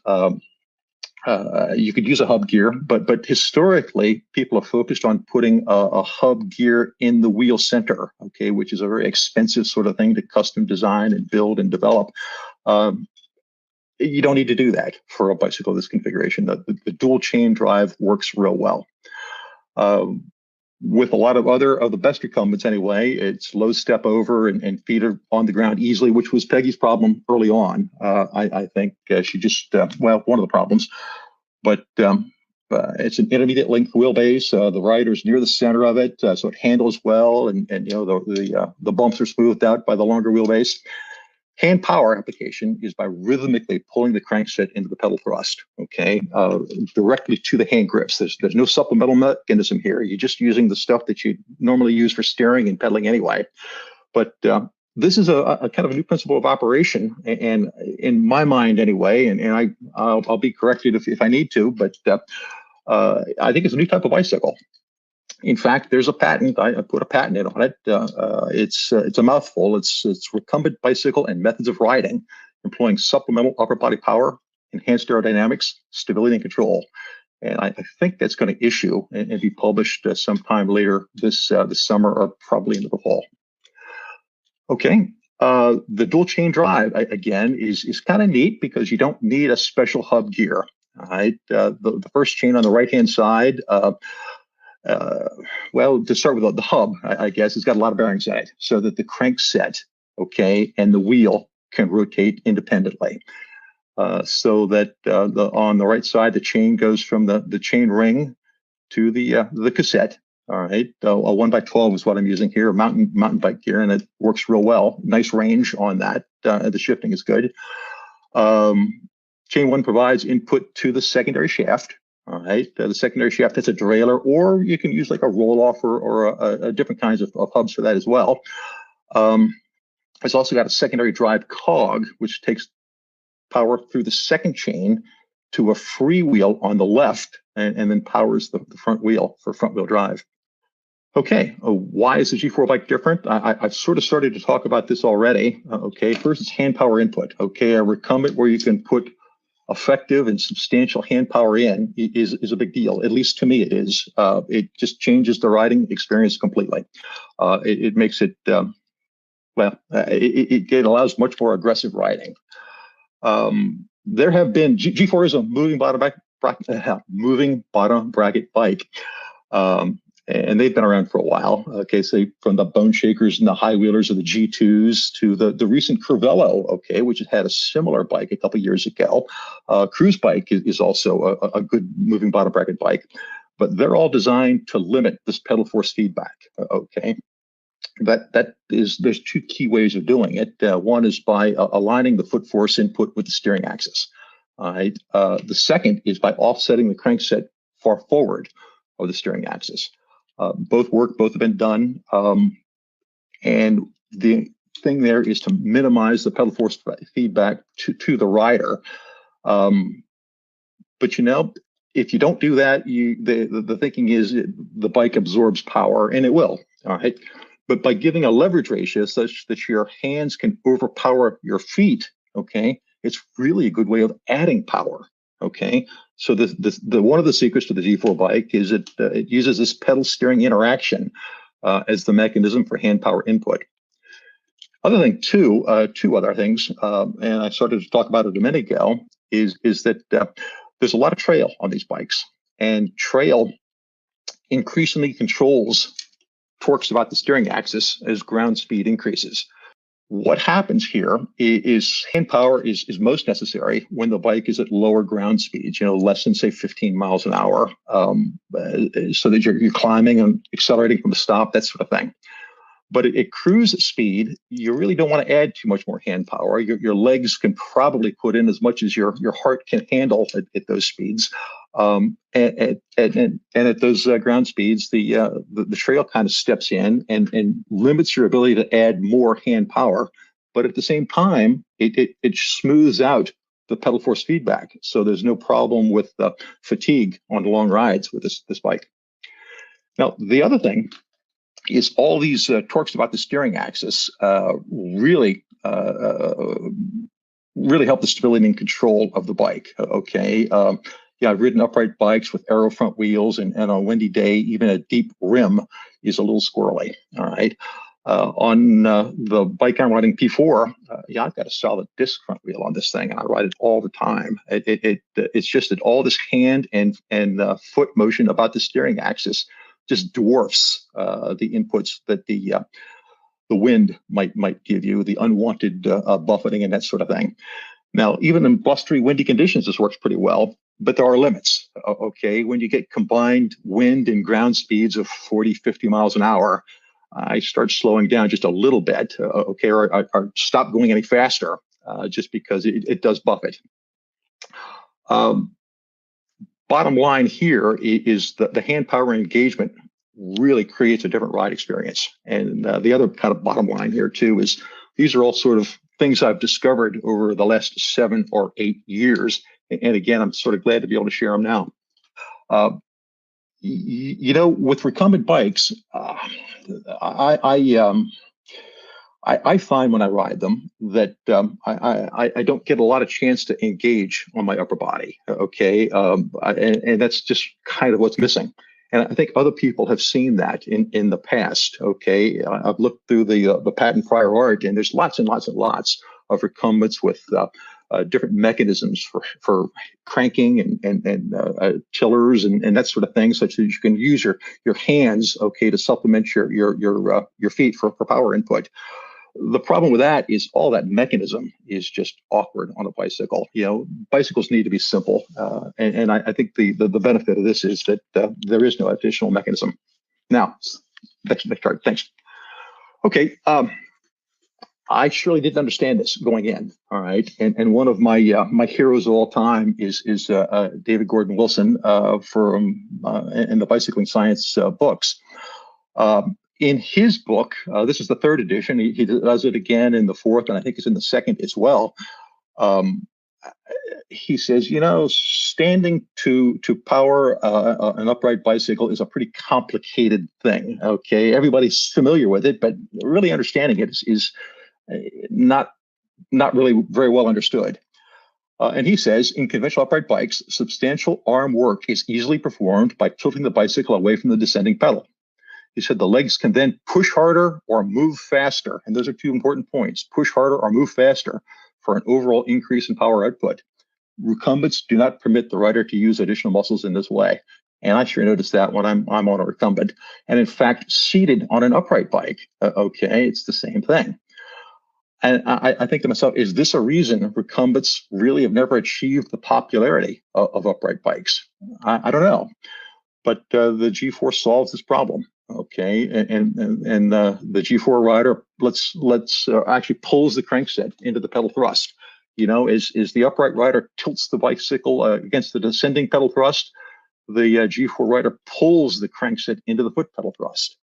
You could use a hub gear, but historically, people have focused on putting a hub gear in the wheel center, okay, which is a very expensive sort of thing to custom design and build and develop. You don't need to do that for a bicycle of this configuration. The dual chain drive works real well. With a lot of the best recumbents anyway, it's low step over and feet are on the ground easily, which was Peggy's problem early on. I think she just, one of the problems, but it's an intermediate length wheelbase. The rider's near the center of it, so it handles well, and the bumps are smoothed out by the longer wheelbase. Hand power application is by rhythmically pulling the crankset into the pedal thrust, okay, directly to the hand grips. There's no supplemental mechanism here. You're just using the stuff that you normally use for steering and pedaling anyway. But this is a kind of a new principle of operation, and in my mind anyway, and I'll be corrected if I need to, but I think it's a new type of bicycle. In fact, there's a patent. I put a patent in on it. It's a mouthful. It's recumbent bicycle and methods of riding, employing supplemental upper body power, enhanced aerodynamics, stability, and control. And I think that's going to issue and be published sometime later this summer or probably into the fall. Okay. The dual chain drive again is kind of neat because you don't need a special hub gear. All right. The first chain on the right hand side. Well, to start with the hub, I guess it's got a lot of bearings in it so that the crankset, okay, and the wheel can rotate independently. So that on the right side, the chain goes from the chain ring to the cassette. All right, a 1x12 is what I'm using here, mountain bike gear, and it works real well. Nice range on that. The shifting is good. Chain 1 provides input to the secondary shaft. All right, the secondary shaft has a derailleur, or you can use like a roll-off or different kinds of hubs for that as well. It's also got a secondary drive cog, which takes power through the second chain to a free wheel on the left, and then powers the front wheel for front-wheel drive. Okay, why is the G4 bike different? I've sort of started to talk about this already. Okay, first it's hand power input. Okay, a recumbent where you can put effective and substantial hand power in is a big deal. At least to me, it is. It just changes the riding experience completely. It makes it, it allows much more aggressive riding. There have been G4 is a moving bottom bracket bike, and they've been around for a while. Okay, so from the Bone Shakers and the High Wheelers of the G2s to the recent Curvello, okay, which had a similar bike a couple years ago. Cruise Bike is also a good moving bottom bracket bike, but they're all designed to limit this pedal force feedback. Okay. There's two key ways of doing it. One is by aligning the foot force input with the steering axis. All right. The second is by offsetting the crankset far forward of the steering axis. Both work, both have been done. And the thing there is to minimize the pedal force feedback to the rider. But if you don't do that, the thinking is the bike absorbs power, and it will. All right. But by giving a leverage ratio such that your hands can overpower your feet, okay, it's really a good way of adding power. Okay, so the one of the secrets to the G4 bike is it uses this pedal steering interaction as the mechanism for hand power input. Other thing two other things, and I started to talk about it a minute ago, is that there's a lot of trail on these bikes, and trail increasingly controls torques about the steering axis as ground speed increases. What happens here is hand power is most necessary when the bike is at lower ground speeds, less than say 15 miles an hour, so that you're climbing and accelerating from the stop, that sort of thing. But at cruise speed, you really don't want to add too much more hand power. Your legs can probably put in as much as your heart can handle at those speeds. And at those ground speeds, the trail kind of steps in and limits your ability to add more hand power. But at the same time, it smooths out the pedal force feedback. So there's no problem with fatigue on the long rides with this bike. Now, the other thing is all these torques about the steering axis really help the stability and control of the bike. Okay. I've ridden upright bikes with aero front wheels, and on a windy day, even a deep rim is a little squirrely. All right. On the bike I'm riding, P4, I've got a solid disc front wheel on this thing, and I ride it all the time. It's just that all this hand and foot motion about the steering axis just dwarfs the inputs that the wind might give you, the unwanted buffeting and that sort of thing. Now, even in blustery, windy conditions, this works pretty well, but there are limits. Okay, when you get combined wind and ground speeds of 40, 50 miles an hour, I start slowing down just a little bit, okay, or stop going any faster, just because it does buffet. Bottom line here is that the hand power engagement really creates a different ride experience. And the other kind of bottom line here too is these are all sort of things I've discovered over the last 7 or 8 years. And again, I'm sort of glad to be able to share them now. With recumbent bikes, I find when I ride them that I don't get a lot of chance to engage on my upper body. Okay, and that's just kind of what's missing. And I think other people have seen that in the past. Okay, I've looked through the patent prior art, and there's lots and lots and lots of recumbents with different mechanisms for cranking and tillers and that sort of thing, such that you can use your hands, okay, to supplement your feet for power input. The problem with that is all that mechanism is just awkward on a bicycle. Bicycles need to be simple, and I think the benefit of this is that there is no additional mechanism. Now, next chart. Thanks. Okay, I surely didn't understand this going in. All right, and one of my heroes of all time is David Gordon Wilson from in the bicycling science books. In his book, this is the 3rd edition. He does it again in the 4th, and I think it's in the 2nd as well. He says, standing to power an upright bicycle is a pretty complicated thing. Okay, everybody's familiar with it, but really understanding it is not really very well understood. And he says, in conventional upright bikes, substantial arm work is easily performed by tilting the bicycle away from the descending pedal. He said the legs can then push harder or move faster. And those are 2 important points, push harder or move faster for an overall increase in power output. Recumbents do not permit the rider to use additional muscles in this way. And I sure noticed that when I'm on a recumbent. And in fact, seated on an upright bike, it's the same thing. And I think to myself, is this a reason recumbents really have never achieved the popularity of upright bikes? I don't know. But the G4 solves this problem, okay? And the G4 rider, let's actually pulls the crankset into the pedal thrust. You know, is the upright rider tilts the bicycle against the descending pedal thrust, the G4 rider pulls the crankset into the foot pedal thrust.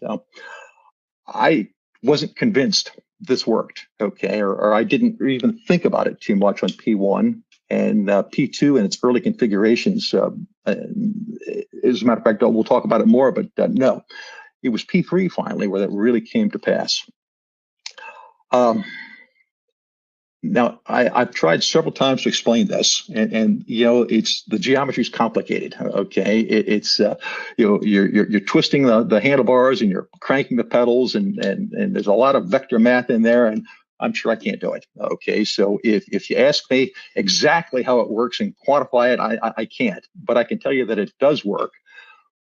So I wasn't convinced this worked, okay, or I didn't even think about it too much on P1 and P2 in its early configurations. As a matter of fact, we'll talk about it more, but no, it was P3 finally where that really came to pass. Now, I've tried several times to explain this, and you know, it's the geometry is complicated. Okay, it's you know, you're twisting the handlebars and you're cranking the pedals, and there's a lot of vector math in there, and I'm sure I can't do it. Okay, so if you ask me exactly how it works and quantify it, I can't, but I can tell you that it does work.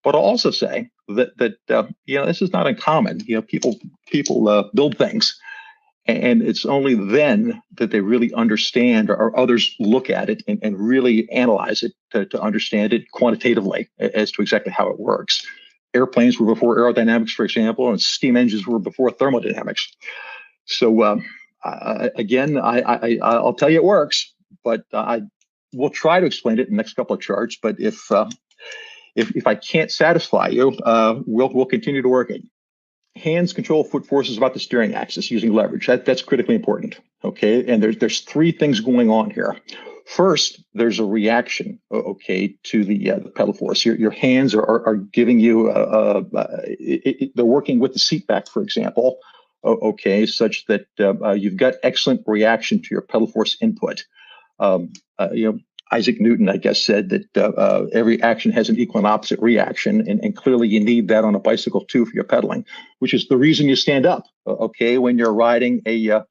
But I'll also say that you know, this is not uncommon. You know, people build things. And it's only then that they really understand, or others look at it and really analyze it to understand it quantitatively as to exactly how it works. Airplanes were before aerodynamics, for example, and steam engines were before thermodynamics. So again, I'll tell you it works, but I will try to explain it in the next couple of charts. But if I can't satisfy you, we'll continue to work it. Hands control foot forces about the steering axis using leverage. That's critically important. Okay, and there's three things going on here. First, there's a reaction, okay, to the pedal force. Your hands are giving you they're working with the seat back, for example, okay, such that you've got excellent reaction to your pedal force input. You know, Isaac Newton, I guess, said that every action has an equal and opposite reaction, and clearly you need that on a bicycle too for your pedaling, which is the reason you stand up, okay, when you're riding a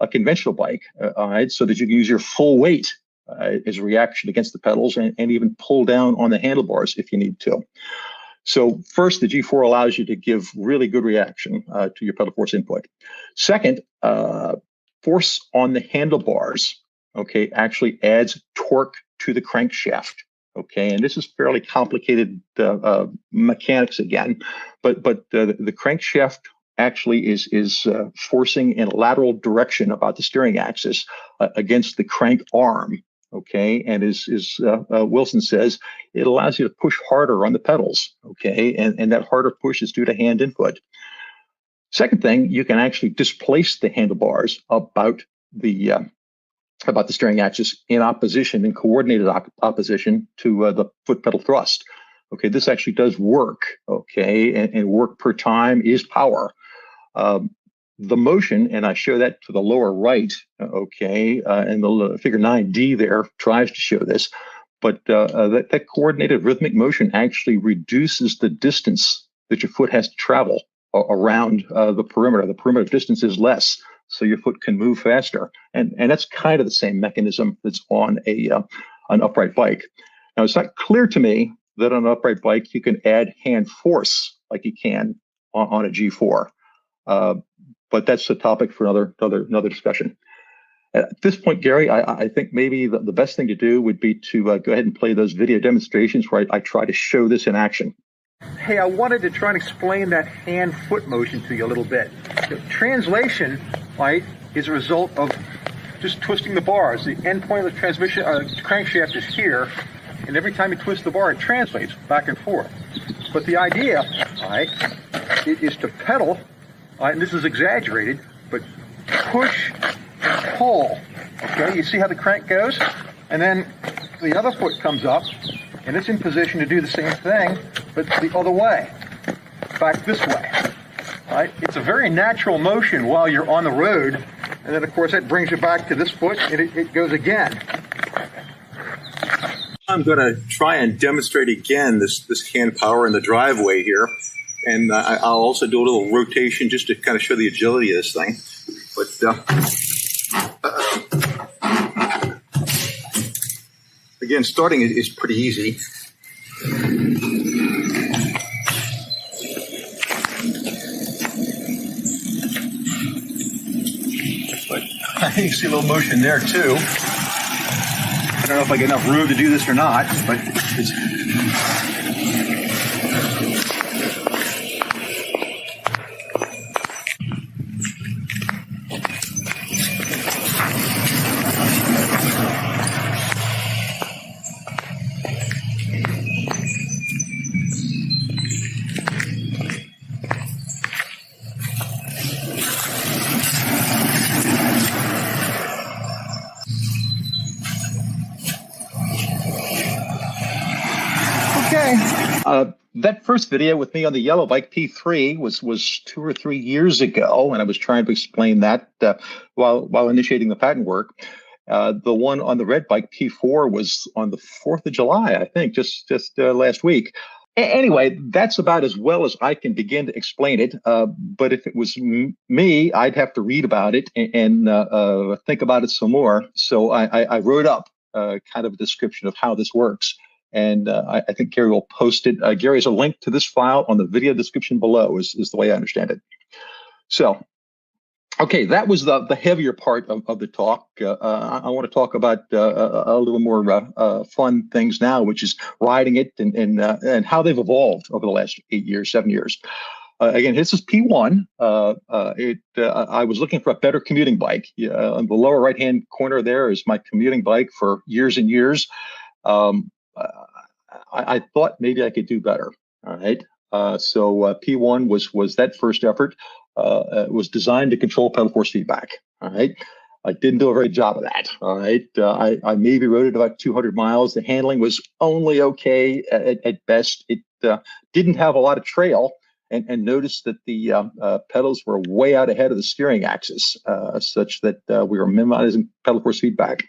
conventional bike, all right, so that you can use your full weight as a reaction against the pedals and even pull down on the handlebars if you need to. So first, the G4 allows you to give really good reaction to your pedal force input. Second, force on the handlebars, okay, actually adds torque to the crankshaft. Okay, and this is fairly complicated mechanics again, but the crankshaft actually is forcing in a lateral direction about the steering axis against the crank arm. Okay, and as Wilson says, it allows you to push harder on the pedals. Okay, and that harder push is due to hand input. Second thing, you can actually displace the handlebars about the steering axis in opposition, in coordinated opposition to the foot pedal thrust. Okay, this actually does work. Okay, and work per time is power. The motion, and I show that to the lower right. Okay, and the figure 9D there tries to show this, but that coordinated rhythmic motion actually reduces the distance that your foot has to travel around the perimeter. The perimeter distance is less, so your foot can move faster. And that's kind of the same mechanism that's on an upright bike. Now, it's not clear to me that on an upright bike you can add hand force like you can on a G4. But that's a topic for another discussion. At this point, Gary, I think maybe the best thing to do would be to go ahead and play those video demonstrations where I try to show this in action. Hey, I wanted to try and explain that hand-foot motion to you a little bit. The translation, right, is a result of just twisting the bars. The end point of the transmission crankshaft is here, and every time you twist the bar, it translates back and forth. But the idea, right, is to pedal, and this is exaggerated, but push and pull. Okay, you see how the crank goes? And then the other foot comes up, and it's in position to do the same thing, but the other way, back this way. Right? It's a very natural motion while you're on the road, and then of course that brings you back to this foot, and it goes again. I'm going to try and demonstrate again this hand power in the driveway here, and I'll also do a little rotation just to kind of show the agility of this thing. But again, starting is pretty easy. But you see a little motion there too. I don't know if I get enough room to do this or not, but it's that first video with me on the yellow bike P3 was 2 or 3 years ago, and I was trying to explain that while initiating the patent work. The one on the red bike P4 was on the 4th of July, I think, just last week. Anyway, that's about as well as I can begin to explain it. But if it was me, I'd have to read about it and think about it some more. So I wrote up kind of a description of how this works. And I think Gary will post it. Gary has a link to this file on the video description below, is the way I understand it. So, okay, that was the heavier part of the talk. I want to talk about a little more fun things now, which is riding it and how they've evolved over the last 8 years, 7 years. Again, this is P1. I was looking for a better commuting bike. On the lower right-hand corner there is my commuting bike for years and years. I thought maybe I could do better. All right. So P1 was that first effort. It was designed to control pedal force feedback. All right. I didn't do a very good job of that. All right. I maybe rode it about 200 miles. The handling was only okay at best. It didn't have a lot of trail, and noticed that the pedals were way out ahead of the steering axis, such that we were minimizing pedal force feedback.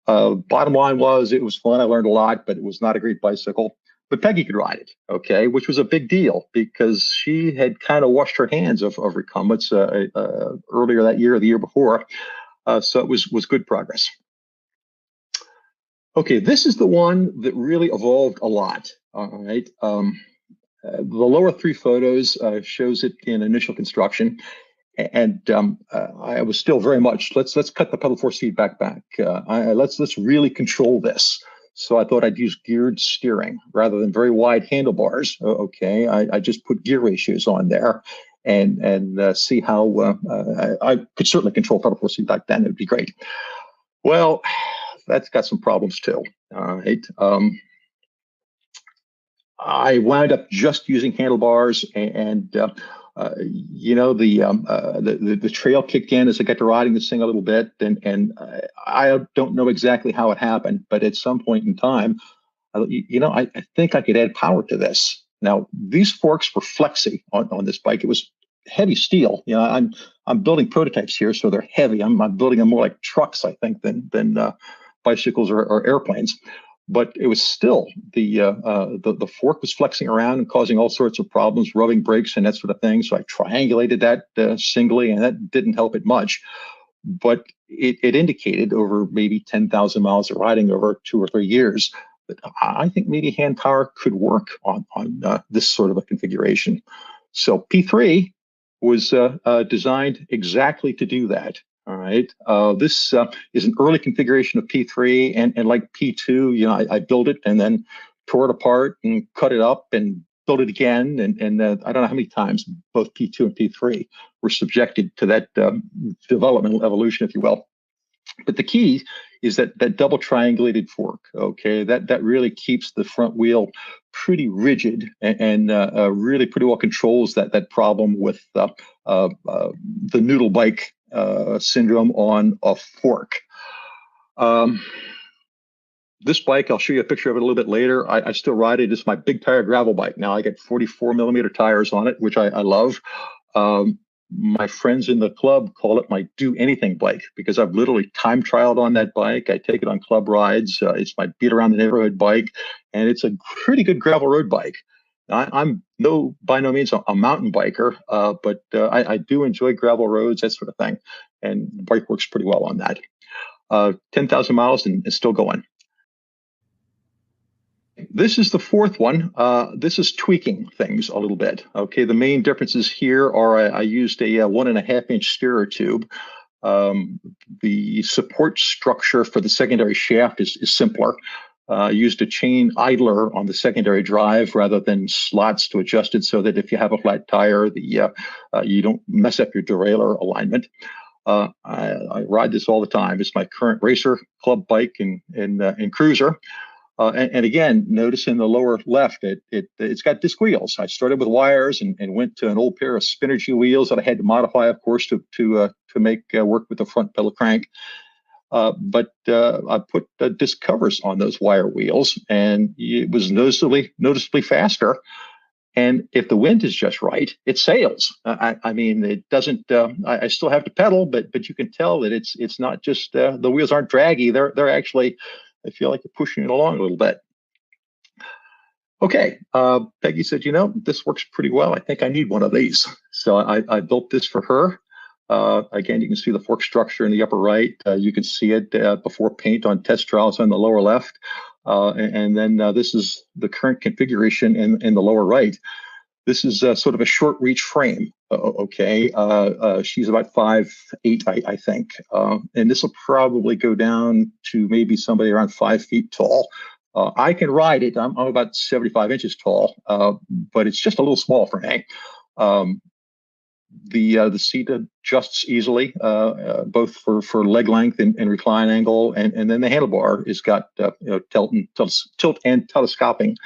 Bottom line was, it was fun. I learned a lot, but it was not a great bicycle. But Peggy could ride it, okay, which was a big deal because she had kind of washed her hands of recumbents earlier that year or the year before. So it was good progress. Okay, this is the one that really evolved a lot. All right. The lower 3 photos shows it in initial construction. And I was still very much, let's cut the pedal force feedback back. Let's really control this. So I thought I'd use geared steering rather than very wide handlebars. Okay, I just put gear ratios on there and see how I could certainly control pedal force feedback then. It would be great. Well, that's got some problems too. All right. I wound up just using handlebars and you know, the trail kicked in as I got to riding this thing a little bit, and I don't know exactly how it happened, but at some point in time, I think I could add power to this. Now, these forks were flexy on this bike. It was heavy steel. You know, I'm building prototypes here, so they're heavy. I'm building them more like trucks, I think, than bicycles or airplanes. But it was still the fork was flexing around and causing all sorts of problems, rubbing brakes and that sort of thing. So I triangulated that singly, and that didn't help it much. But it indicated over maybe 10,000 miles of riding over 2 or 3 years that I think maybe hand power could work on this sort of a configuration. So P3 was designed exactly to do that. All right. This is an early configuration of P3, and like P2, you know, I built it and then tore it apart and cut it up and built it again. And I don't know how many times both P2 and P3 were subjected to that developmental evolution, if you will. But the key is that double triangulated fork. Okay, that really keeps the front wheel pretty rigid and really pretty well controls that problem with the noodle bike syndrome on a fork. This bike, I'll show you a picture of it a little bit later. I still ride it. It's my big tire gravel bike. Now I get 44 millimeter tires on it, which I love. My friends in the club call it my do anything bike because I've literally time trialed on that bike. I take it on club rides. It's my beat around the neighborhood bike, and it's a pretty good gravel road bike. I'm by no means a mountain biker, but I do enjoy gravel roads, that sort of thing. and the bike works pretty well on that. 10,000 miles and it's still going. This is the fourth one. This is tweaking things a little bit. Okay, the main differences here are I used a 1.5-inch steerer tube. The support structure for the secondary shaft is simpler. I used a chain idler on the secondary drive rather than slots to adjust it so that if you have a flat tire, you don't mess up your derailleur alignment. I ride this all the time. It's my current racer, club bike, and cruiser. And again, notice in the lower left, it's got disc wheels. I started with wires and went to an old pair of Spinergy wheels that I had to modify, of course, to make work with the front pedal crank. But I put disc covers on those wire wheels, and it was noticeably faster. And if the wind is just right, it sails. I mean, it doesn't. I still have to pedal, but you can tell that it's not just the wheels aren't draggy. They're actually. I feel like you're pushing it along a little bit. Okay, Peggy said, this works pretty well. I think I need one of these. So I built this for her. Again, you can see the fork structure in the upper right. You can see it before paint on test trials on the lower left. And then this is the current configuration in the lower right. This is sort of a short reach frame. Okay, she's about 5'8", I think, and this will probably go down to maybe somebody around 5 feet tall. I can ride it. I'm about 75 inches tall, but it's just a little small for me. The seat adjusts easily, both for leg length and recline angle, and then the handlebar has got tilt and telescoping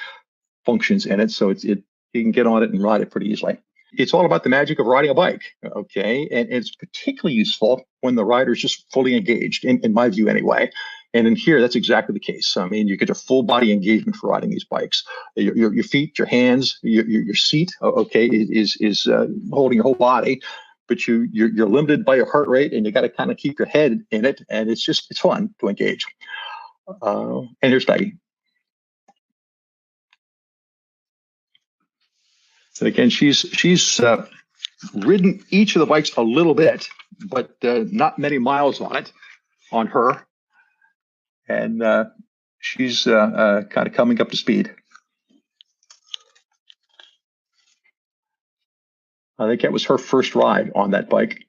functions in it, so you can get on it and ride it pretty easily. It's all about the magic of riding a bike, okay? And it's particularly useful when the rider's just fully engaged, in my view anyway. And in here, that's exactly the case. I mean, you get a full body engagement for riding these bikes. Your feet, your hands, your seat, okay, is holding your whole body, but you're limited by your heart rate, and you got to kind of keep your head in it, and it's fun to engage. And here's Peggy. And again, she's ridden each of the bikes a little bit, but not many miles on her. And she's kind of coming up to speed. I think that was her first ride on that bike.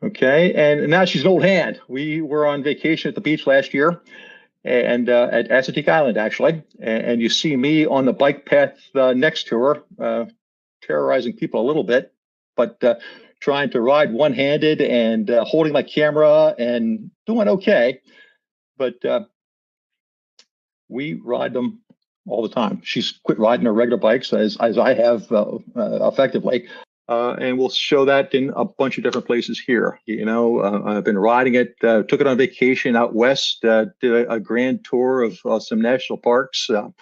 Okay, and now she's an old hand. We were on vacation at the beach last year, and at Assateague Island, actually. And you see me on the bike path next to her, terrorizing people a little bit, but trying to ride one-handed and holding my camera and doing okay. But we ride them all the time. She's quit riding her regular bikes as I have effectively. And we'll show that in a bunch of different places here. I've been riding it, took it on vacation out west, did a grand tour of some national parks. It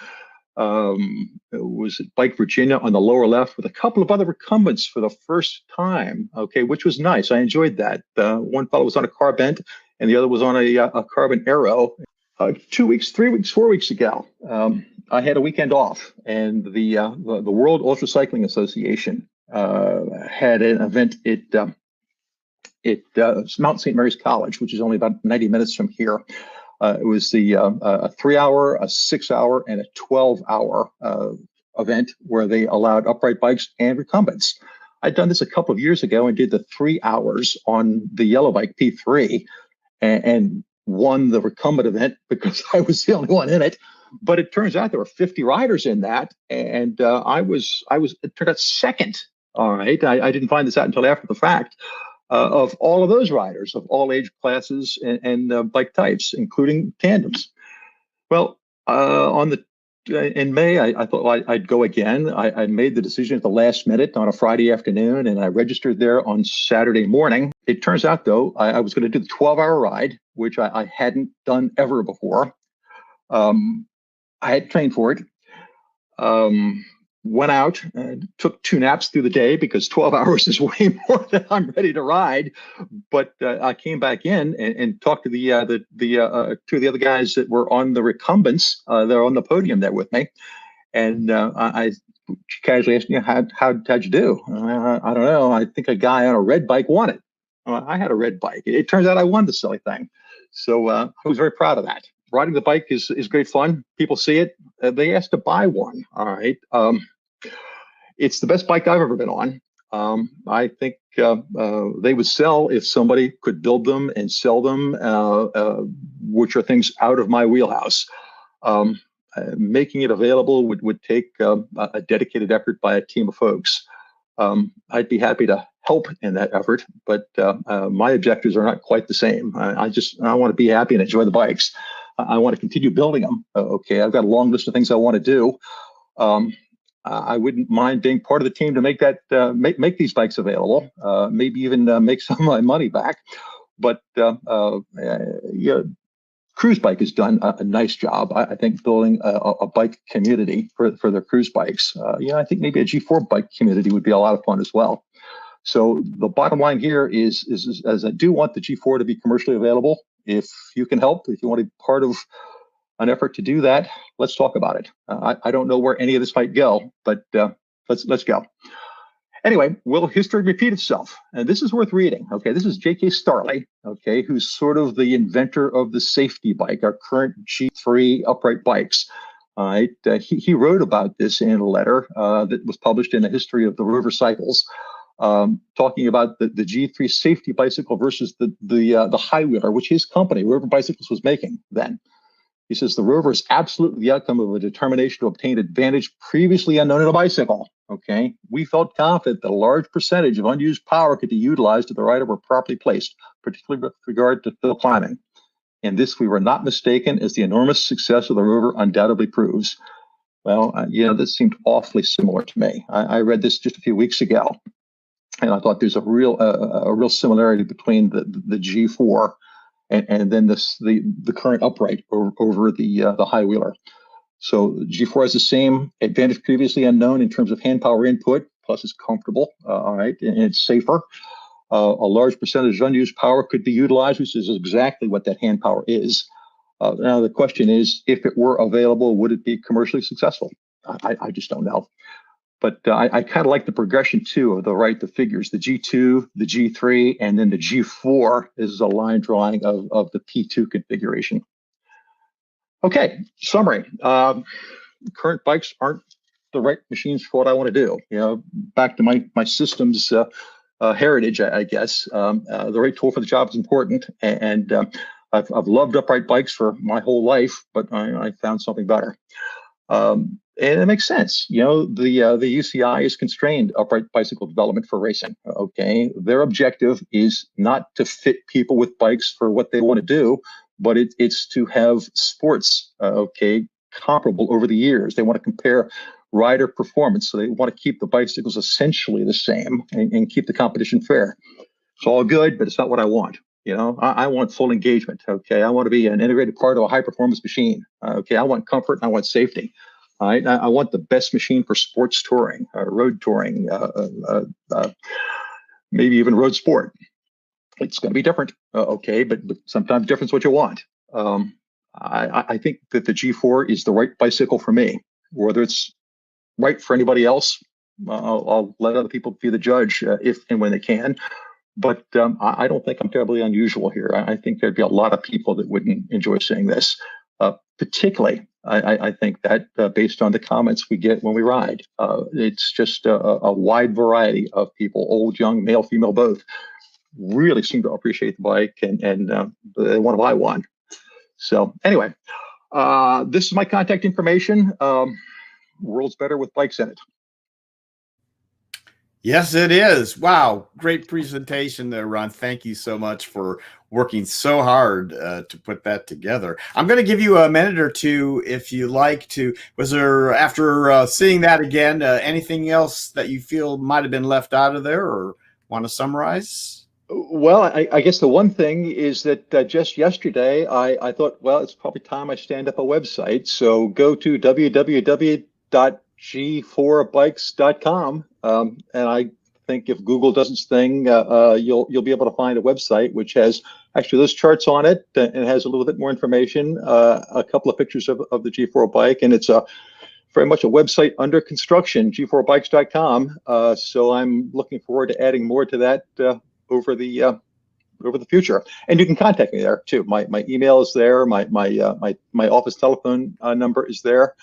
was at Bike Virginia on the lower left with a couple of other recumbents for the first time, okay, which was nice. I enjoyed that. One fellow was on a Carbent and the other was on a Carbon Aero. 2 weeks, 3 weeks, 4 weeks ago, I had a weekend off, and the World Ultra Cycling Association had an event at Mount St. Mary's College, which is only about 90 minutes from here. It was a 3-hour, a 6-hour, and a 12-hour event where they allowed upright bikes and recumbents. I'd done this a couple of years ago and did the 3 hours on the yellow bike P3 and won the recumbent event because I was the only one in it. But it turns out there were 50 riders in that, and I was it turned out second. All right, I didn't find this out until after the fact. Of all of those riders of all age classes and bike types, including tandems. Well, in May, I thought I'd go again. I made the decision at the last minute on a Friday afternoon, and I registered there on Saturday morning. It turns out, though, I was going to do the 12-hour ride, which I hadn't done ever before. I had trained for it. Went out and took 2 naps through the day because 12 hours is way more than I'm ready to ride. But I came back in and talked to the two of the other guys that were on the recumbents. They're on the podium there with me, and I casually asked, how'd you do? I don't know. I think a guy on a red bike won it. I had a red bike. It turns out I won the silly thing. So I was very proud of that. Riding the bike is great fun. People see it. They asked to buy one. All right. It's the best bike I've ever been on. I think they would sell if somebody could build them and sell them, which are things out of my wheelhouse. Making it available would take a dedicated effort by a team of folks. I'd be happy to help in that effort, but my objectives are not quite the same. I want to be happy and enjoy the bikes. I want to continue building them. Okay, I've got a long list of things I want to do. I wouldn't mind being part of the team to make that make these bikes available. Maybe even make some of my money back. But Cruise Bike has done a nice job, I think, building a bike community for their cruise bikes. I think maybe a G4 bike community would be a lot of fun as well. So the bottom line here is as I do want the G4 to be commercially available. If you can help, if you want to be part of an effort to do that, let's talk about it. I don't know where any of this might go, but let's go. Anyway, will history repeat itself? And this is worth reading. Okay, this is J.K. Starley, okay, who's sort of the inventor of the safety bike, our current G3 upright bikes. All right, he wrote about this in a letter that was published in a history of the Rover Cycles, talking about the G3 safety bicycle versus the high wheeler, which his company, Rover Bicycles, was making then. He says the Rover is absolutely the outcome of a determination to obtain advantage previously unknown in a bicycle. Okay, we felt confident that a large percentage of unused power could be utilized if the rider were properly placed, particularly with regard to hill climbing. In this, we were not mistaken, as the enormous success of the Rover undoubtedly proves. Well, this seemed awfully similar to me. I read this just a few weeks ago, and I thought there's a real similarity between the G4 and then the current upright over the high wheeler. So G4 has the same advantage previously unknown in terms of hand power input, plus it's comfortable, all right, and it's safer. A large percentage of unused power could be utilized, which is exactly what that hand power is. Now the question is, if it were available, would it be commercially successful? I just don't know. But I kind of like the progression, too, of the figures, the G2, the G3, and then the G4 is a line drawing of the P2 configuration. Okay, summary. Current bikes aren't the right machines for what I want to do. Back to my systems heritage, I guess. The right tool for the job is important. And I've loved upright bikes for my whole life, but I found something better. And it makes sense. The UCI is constrained upright bicycle development for racing. Okay, their objective is not to fit people with bikes for what they want to do, but it's to have sports, comparable over the years. They want to compare rider performance, so they want to keep the bicycles essentially the same and keep the competition fair. It's all good, but it's not what I want. I want full engagement. Okay, I want to be an integrated part of a high performance machine. Okay, I want comfort and I want safety. All right, I want the best machine for sports touring, road touring, maybe even road sport. It's going to be different, but sometimes different's what you want. I think that the G4 is the right bicycle for me. Whether it's right for anybody else, I'll let other people be the judge if and when they can. But I don't think I'm terribly unusual here. I think there'd be a lot of people that wouldn't enjoy seeing this. Particularly, I think that based on the comments we get when we ride, it's just a wide variety of people, old, young, male, female, both, really seem to appreciate the bike and they want to buy one. So anyway, this is my contact information. World's better with bikes in it. Yes, it is. Wow. Great presentation there, Ron. Thank you so much for working so hard to put that together. I'm going to give you a minute or two if you like to. Was there, after seeing that again, anything else that you feel might have been left out of there or want to summarize? Well, I guess the one thing is that just yesterday, I thought, well, it's probably time I stand up a website. So go to www.g4bikes.com. And I think if Google does its thing, you'll be able to find a website which has actually those charts on it and has a little bit more information, a couple of pictures of the G4 bike, and it's very much a website under construction, g4bikes.com. So I'm looking forward to adding more to that over the over the future. And you can contact me there too. My email is there. My office telephone number is there.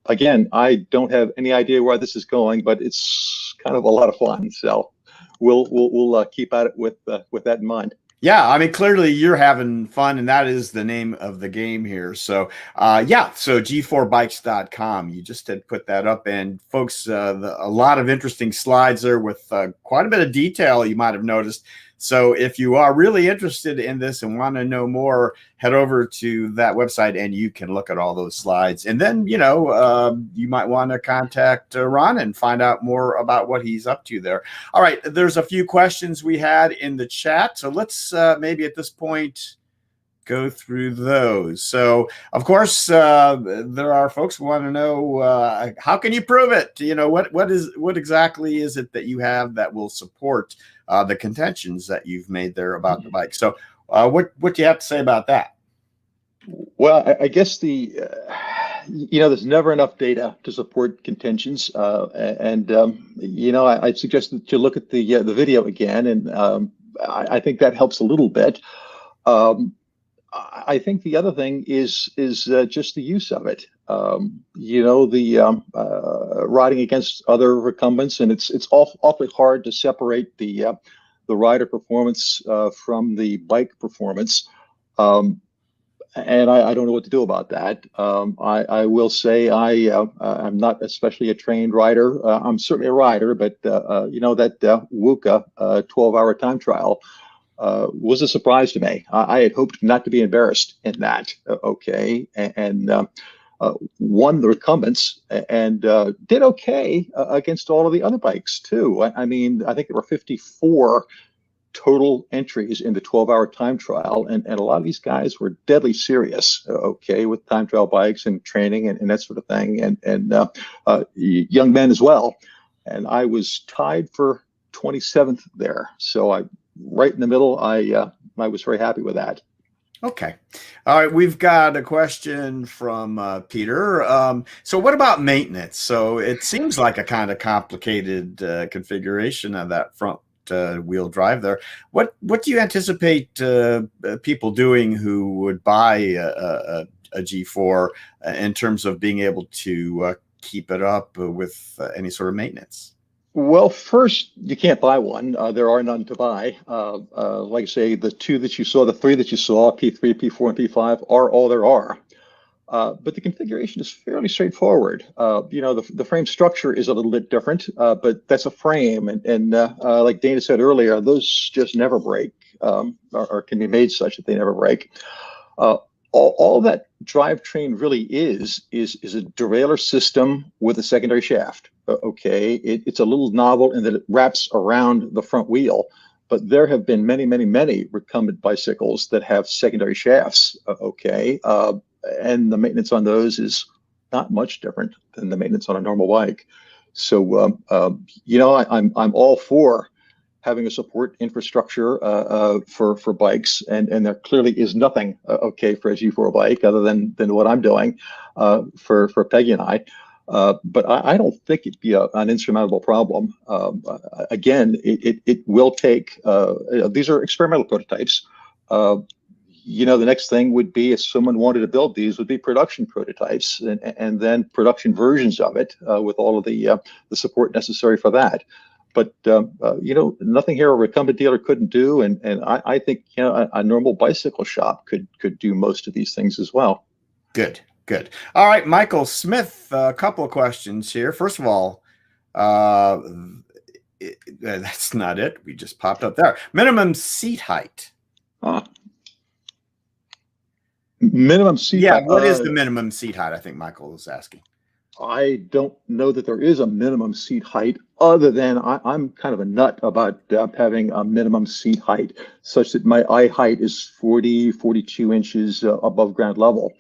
Again, I don't have any idea where this is going, but it's kind of a lot of fun. So we'll keep at it with that in mind. Yeah, I mean, clearly you're having fun, and that is the name of the game here. So, so g4bikes.com. You just had put that up, and folks, a lot of interesting slides there with quite a bit of detail you might have noticed. So if you are really interested in this and want to know more, head over to that website and you can look at all those slides. And then, you might want to contact Ron and find out more about what he's up to there. All right. There's a few questions we had in the chat. So let's maybe at this point go through those. So, of course, there are folks who want to know how can you prove it? What exactly is it that you have that will support the contentions that you've made there about the bike? So, what do you have to say about that? Well, I guess there's never enough data to support contentions, I suggest that you look at the video again, and I think that helps a little bit. I think the other thing is just the use of it. Riding against other recumbents, and it's awfully hard to separate the rider performance from the bike performance. And I don't know what to do about that. I will say I'm not especially a trained rider. I'm certainly a rider, but that WUCA 12-hour time trial was a surprise to me. I had hoped not to be embarrassed in that. And won the recumbents and did okay against all of the other bikes too. I think there were 54 total entries in the 12-hour time trial, and a lot of these guys were deadly serious, with time trial bikes and training and that sort of thing, and young men as well. And I was tied for 27th there, so I right in the middle. I was very happy with that. Okay. All right. We've got a question from Peter. So what about maintenance? So it seems like a kind of complicated configuration of that front wheel drive there. What do you anticipate people doing who would buy a G4 in terms of being able to keep it up with any sort of maintenance? Well, first, you can't buy one. There are none to buy. Like I say, the three that you saw, P3, P4, and P5 are all there are. But the configuration is fairly straightforward. The frame structure is a little bit different, but that's a frame. And like Dana said earlier, those just never break or can be made such that they never break. All that drivetrain really is a derailleur system with a secondary shaft. It's a little novel in that it wraps around the front wheel, but there have been many recumbent bicycles that have secondary shafts. And the maintenance on those is not much different than the maintenance on a normal bike. So I'm all for having a support infrastructure for bikes, and there clearly is nothing for a G4 bike other than what I'm doing for Peggy and I. But I don't think it'd be an insurmountable problem. Again, it will take. These are experimental prototypes. The next thing would be, if someone wanted to build these, would be production prototypes, and then production versions of it with all of the support necessary for that. But nothing here a recumbent dealer couldn't do, and I think a normal bicycle shop could do most of these things as well. Good. All right, Michael Smith, a couple of questions here. First of all, that's not it. We just popped up there. Minimum seat height. Minimum seat height. What is the minimum seat height? I think Michael was asking. I don't know that there is a minimum seat height, other than I'm kind of a nut about having a minimum seat height such that my eye height is 42 inches above ground level.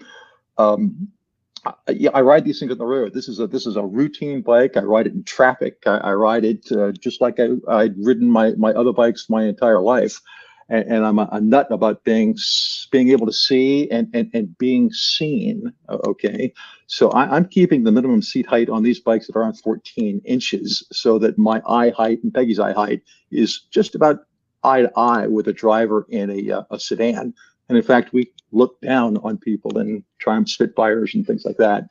I ride these things on the road. This is a routine bike. I ride it in traffic. I ride it just like I'd ridden my other bikes my entire life. And I'm a nut about being able to see and being seen. So I'm keeping the minimum seat height on these bikes at around 14 inches, so that my eye height and Peggy's eye height is just about eye to eye with a driver in a sedan. And in fact, we look down on people in Triumph Spitfires and things like that.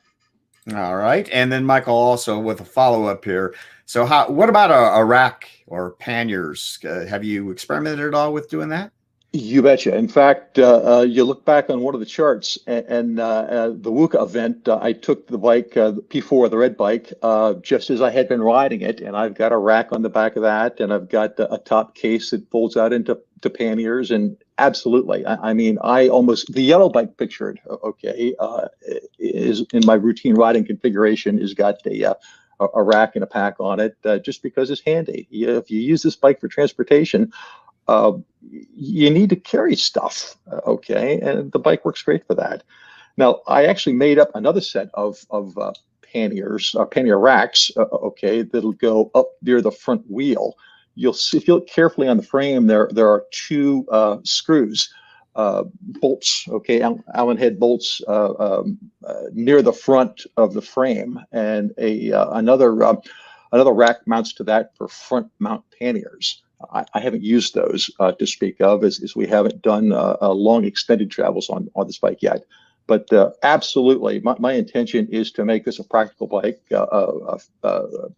All right. And then Michael also with a follow-up here. So what about a rack or panniers? Have you experimented at all with doing that? You betcha. In fact, you look back on one of the charts and the WUCA event, I took the bike, the P4, the red bike, just as I had been riding it. And I've got a rack on the back of that. And I've got a top case that folds out into panniers. And absolutely. I mean, the yellow bike pictured, okay, is in my routine riding configuration, has got a rack and a pack on it just because it's handy. If you use this bike for transportation, you need to carry stuff, okay, and the bike works great for that. Now, I actually made up another set of panniers, pannier racks, okay, that'll go up near the front wheel. You'll see, if you look carefully on the frame, there are two screws, bolts, okay, Allen head bolts near the front of the frame, and another rack mounts to that for front mount panniers. I haven't used those to speak of, as we haven't done long extended travels on this bike yet. But absolutely, my intention is to make this a practical bike.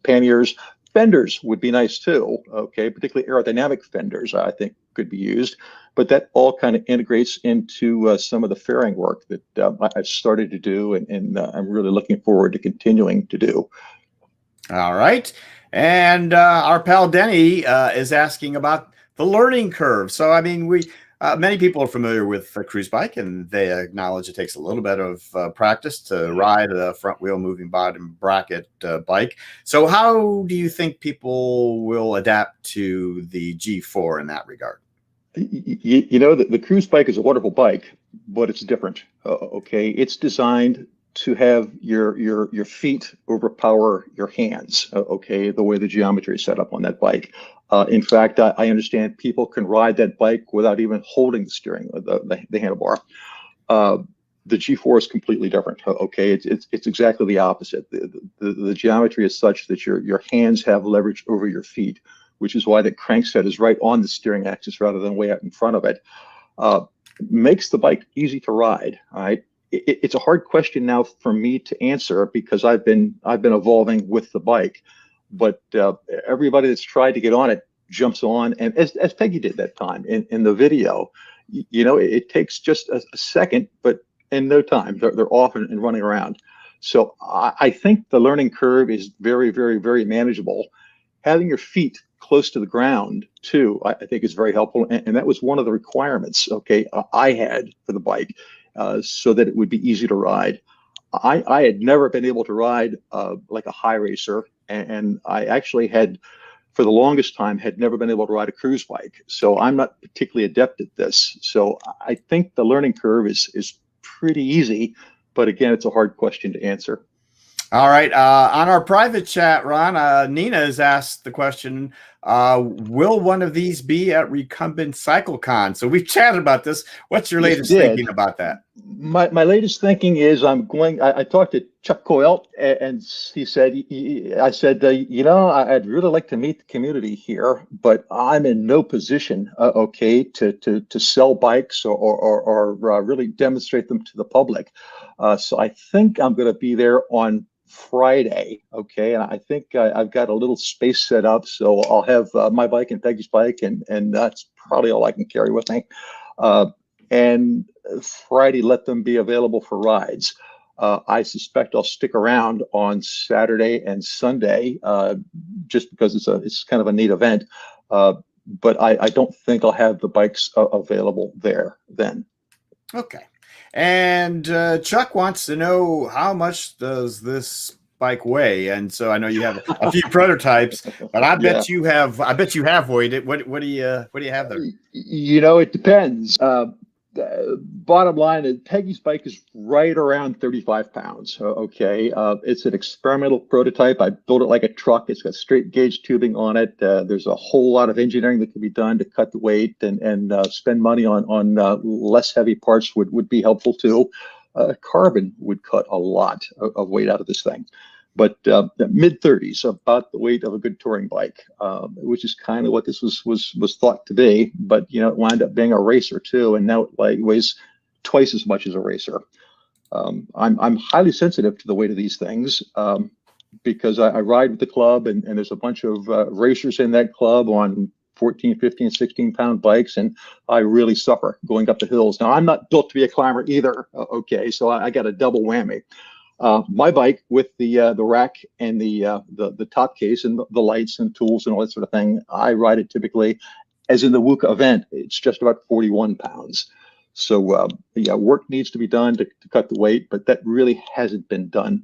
Panniers, fenders would be nice too, okay, particularly aerodynamic fenders I think could be used. But that all kind of integrates into some of the fairing work that I've started to do, and I'm really looking forward to continuing to do. All right. And our pal Denny is asking about the learning curve. So, I mean, many people are familiar with a cruise bike, and they acknowledge it takes a little bit of practice to ride a front wheel moving bottom bracket bike. So how do you think people will adapt to the G4 in that regard? You know, the cruise bike is a wonderful bike, but it's different. Okay, it's designed to have your feet overpower your hands, okay, the way the geometry is set up on that bike. In fact, I understand people can ride that bike without even holding the steering, the handlebar. The G4 is completely different, okay? It's exactly the opposite. The geometry is such that your hands have leverage over your feet, which is why the crankset is right on the steering axis rather than way out in front of it. Makes the bike easy to ride, all right? It's a hard question now for me to answer because I've been evolving with the bike, but everybody that's tried to get on it jumps on, and as Peggy did that time in the video, you know, it takes just a second, but in no time they're off and running around. So I think the learning curve is very, very, very manageable. Having your feet close to the ground too, I think is very helpful, and that was one of the requirements, okay, I had for the bike. So that it would be easy to ride. I had never been able to ride like a high racer, and I actually had, for the longest time, had never been able to ride a cruise bike. So I'm not particularly adept at this. So I think the learning curve is pretty easy, but again, it's a hard question to answer. All right. On our private chat, Ron, Nina has asked the question, will one of these be at Recumbent CycleCon? So we've chatted about this. What's your latest thinking about that? My latest thinking is I talked to Chuck Coyle, and he said, I said, you know, I'd really like to meet the community here, but I'm in no position, okay, to sell bikes or really demonstrate them to the public. So I think I'm going to be there on Friday, okay, and I think I've got a little space set up, so I'll have my bike and Peggy's bike, and that's probably all I can carry with me. And Friday, let them be available for rides. I suspect I'll stick around on Saturday and Sunday, just because it's kind of a neat event. But I don't think I'll have the bikes available there then. Okay. And Chuck wants to know, how much does this bike weigh? And so I know you have a few prototypes, but I bet you have weighed it. What do you have there? You know, it depends. Bottom line is Peggy's bike is right around 35 pounds. Okay. It's an experimental prototype. I built it like a truck. It's got straight gauge tubing on it. There's a whole lot of engineering that can be done to cut the weight, and spend money on less heavy parts would be helpful too. Carbon would cut a lot of weight out of this thing. but mid-30s, about the weight of a good touring bike, which is kind of what this was thought to be. But it wound up being a racer too, and now it weighs twice as much as a racer. I'm highly sensitive to the weight of these things because I ride with the club, and there's a bunch of racers in that club on 14, 15, 16-pound bikes, and I really suffer going up the hills. Now, I'm not built to be a climber either, okay, so I got a double whammy. My bike with the rack and the top case and the lights and tools and all that sort of thing, I ride it typically, as in the WUCA event, it's just about 41 pounds. So yeah, work needs to be done to cut the weight, but that really hasn't been done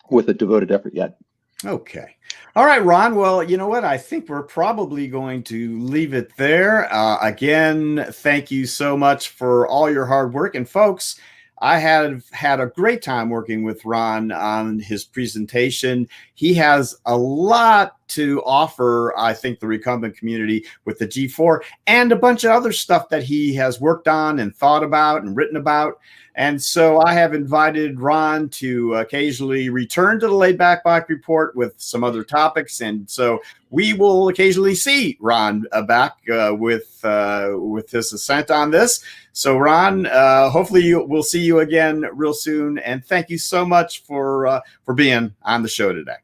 with a devoted effort yet. Okay. All right, Ron. Well, you know what? I think we're probably going to leave it there. Again, thank you so much for all your hard work. And folks, I have had a great time working with Ron on his presentation. He has a lot to offer, I think, the recumbent community with the G4 and a bunch of other stuff that he has worked on and thought about and written about. And so I have invited Ron to occasionally return to the Laidback Bike Report with some other topics. And so we will occasionally see Ron back with his ascent on this. So Ron, hopefully we'll see you again real soon. And thank you so much for being on the show today.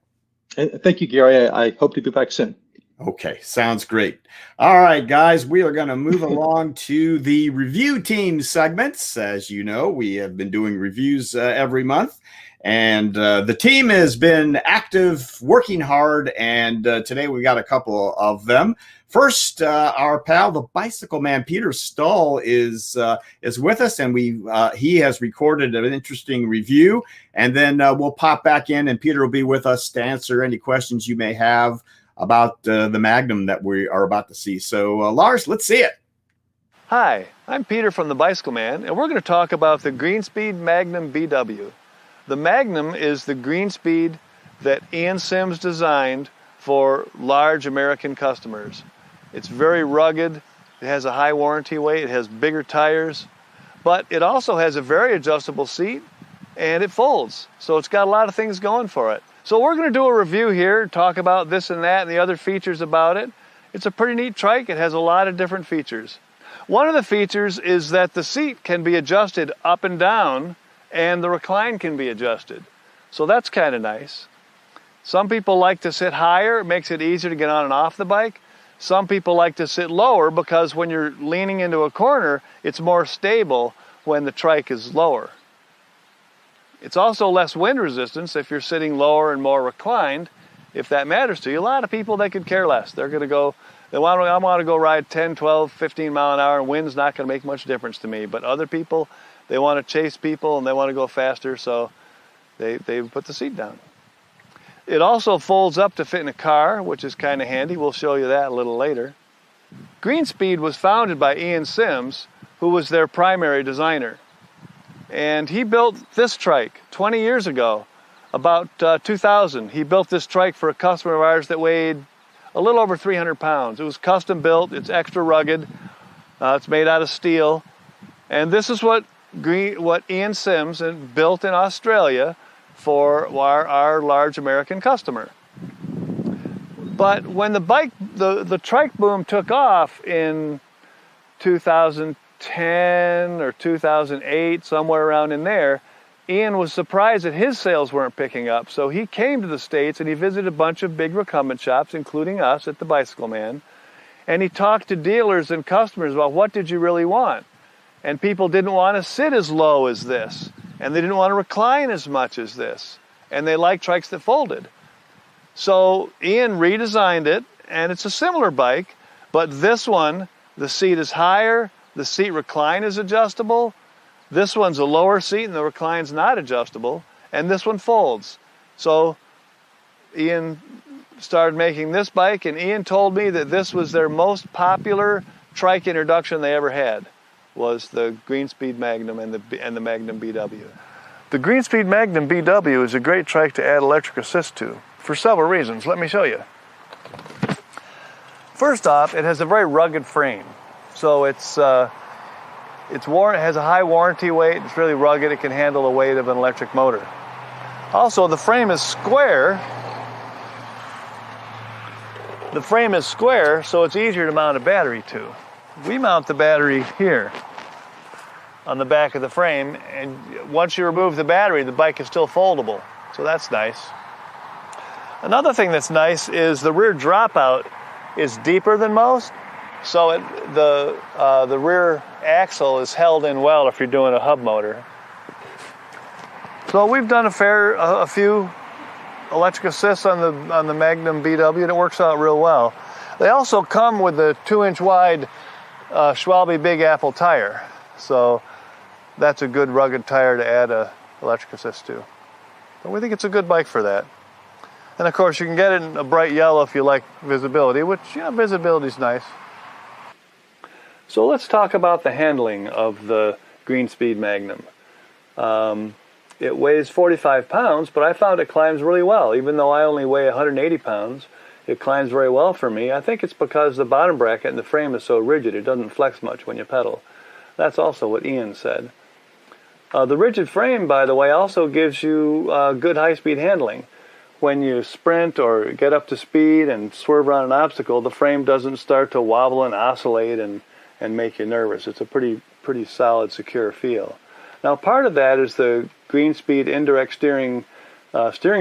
Thank you, Gary. I hope to be back soon. Okay, sounds great. All right, guys, we are going to move along to the review team segments. As you know, we have been doing reviews every month, and the team has been active, working hard, and today we got a couple of them. First, our pal, the bicycle man, Peter Stull, is with us, and he has recorded an interesting review, and then we'll pop back in, and Peter will be with us to answer any questions you may have about the Magnum that we are about to see. So, Lars, let's see it. Hi, I'm Peter from the Bicycle Man, and we're going to talk about the Greenspeed Magnum BW. The Magnum is the Greenspeed that Ian Sims designed for large American customers. It's very rugged, it has a high warranty weight, it has bigger tires, but it also has a very adjustable seat, and it folds. So it's got a lot of things going for it. So we're going to do a review here, talk about this and that and the other features about it. It's a pretty neat trike. It has a lot of different features. One of the features is that the seat can be adjusted up and down, and the recline can be adjusted. So that's kind of nice. Some people like to sit higher. It makes it easier to get on and off the bike. Some people like to sit lower because when you're leaning into a corner, it's more stable when the trike is lower. It's also less wind resistance if you're sitting lower and more reclined, if that matters to you. A lot of people, they could care less. They're going to go, I want to go ride 10, 12, 15 mile an hour, and wind's not going to make much difference to me. But other people, they want to chase people and they want to go faster, so they put the seat down. It also folds up to fit in a car, which is kind of handy. We'll show you that a little later. Greenspeed was founded by Ian Sims, who was their primary designer. And he built this trike 20 years ago, about 2000. He built this trike for a customer of ours that weighed a little over 300 pounds. It was custom built, it's extra rugged, it's made out of steel. And this is what Ian Sims built in Australia for our large American customer. But when the trike boom took off in 2010 or 2008, somewhere around in there, Ian was surprised that his sales weren't picking up. So he came to the States and he visited a bunch of big recumbent shops, including us at the Bicycle Man. And he talked to dealers and customers about what did you really want. And people didn't want to sit as low as this. And they didn't want to recline as much as this. And they liked trikes that folded. So Ian redesigned it, and it's a similar bike, but this one, the seat is higher, the seat recline is adjustable. This one's a lower seat and the recline's not adjustable, and this one folds. So Ian started making this bike, and Ian told me that this was their most popular trike introduction they ever had, was the Greenspeed Magnum and the Magnum BW. The Greenspeed Magnum BW is a great trike to add electric assist to for several reasons. Let me show you. First off, it has a very rugged frame. So it has a high warranty weight. It's really rugged. It can handle the weight of an electric motor. Also, the frame is square. The frame is square, so it's easier to mount a battery to. We mount the battery here on the back of the frame, and once you remove the battery, the bike is still foldable, so that's nice. Another thing that's nice is the rear dropout is deeper than most, so the rear axle is held in well if you're doing a hub motor. So we've done a few electric assists on the Magnum BW, and it works out real well. They also come with a 2-inch wide Schwalbe Big Apple tire, so that's a good rugged tire to add a electric assist to. But we think it's a good bike for that. And of course, you can get it in a bright yellow if you like visibility, which, yeah, visibility's nice. So let's talk about the handling of the Greenspeed Magnum. It weighs 45 pounds, but I found it climbs really well. Even though I only weigh 180 pounds, it climbs very well for me. I think it's because the bottom bracket and the frame is so rigid, it doesn't flex much when you pedal. That's also what Ian said. The rigid frame, by the way, also gives you good high-speed handling. When you sprint or get up to speed and swerve around an obstacle, the frame doesn't start to wobble and oscillate and make you nervous. It's a pretty solid, secure feel. Now, part of that is the Greenspeed indirect steering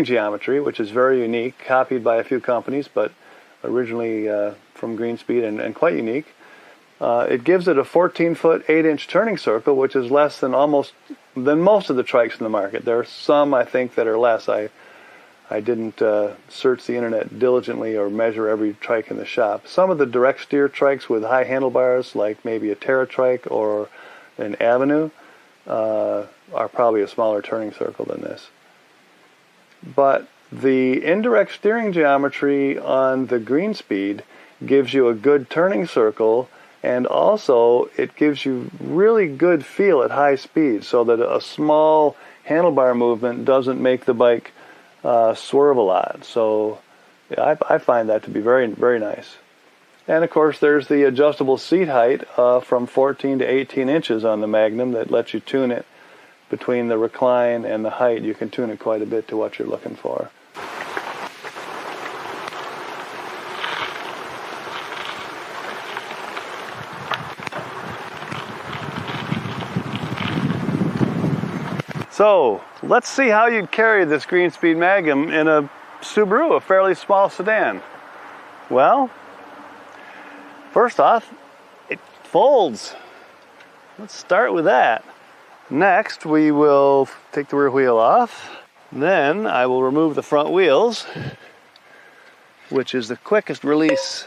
geometry, which is very unique, copied by a few companies, but originally from Greenspeed and quite unique. It gives it a 14-foot, 8-inch turning circle, which is less than most of the trikes in the market. There are some, I think, that are less. I didn't search the internet diligently or measure every trike in the shop. Some of the direct steer trikes with high handlebars, like maybe a Terra trike or an Avenue, are probably a smaller turning circle than this. But the indirect steering geometry on the Greenspeed gives you a good turning circle, and also it gives you really good feel at high speed, so that a small handlebar movement doesn't make the bike swerve a lot. So yeah, I find that to be very, very nice. And of course, there's the adjustable seat height from 14 to 18 inches on the Magnum that lets you tune it between the recline and the height. You can tune it quite a bit to what you're looking for. So let's see how you'd carry this Greenspeed Magnum in a Subaru, a fairly small sedan. Well, first off, it folds. Let's start with that. Next, we will take the rear wheel off. Then I will remove the front wheels, which is the quickest release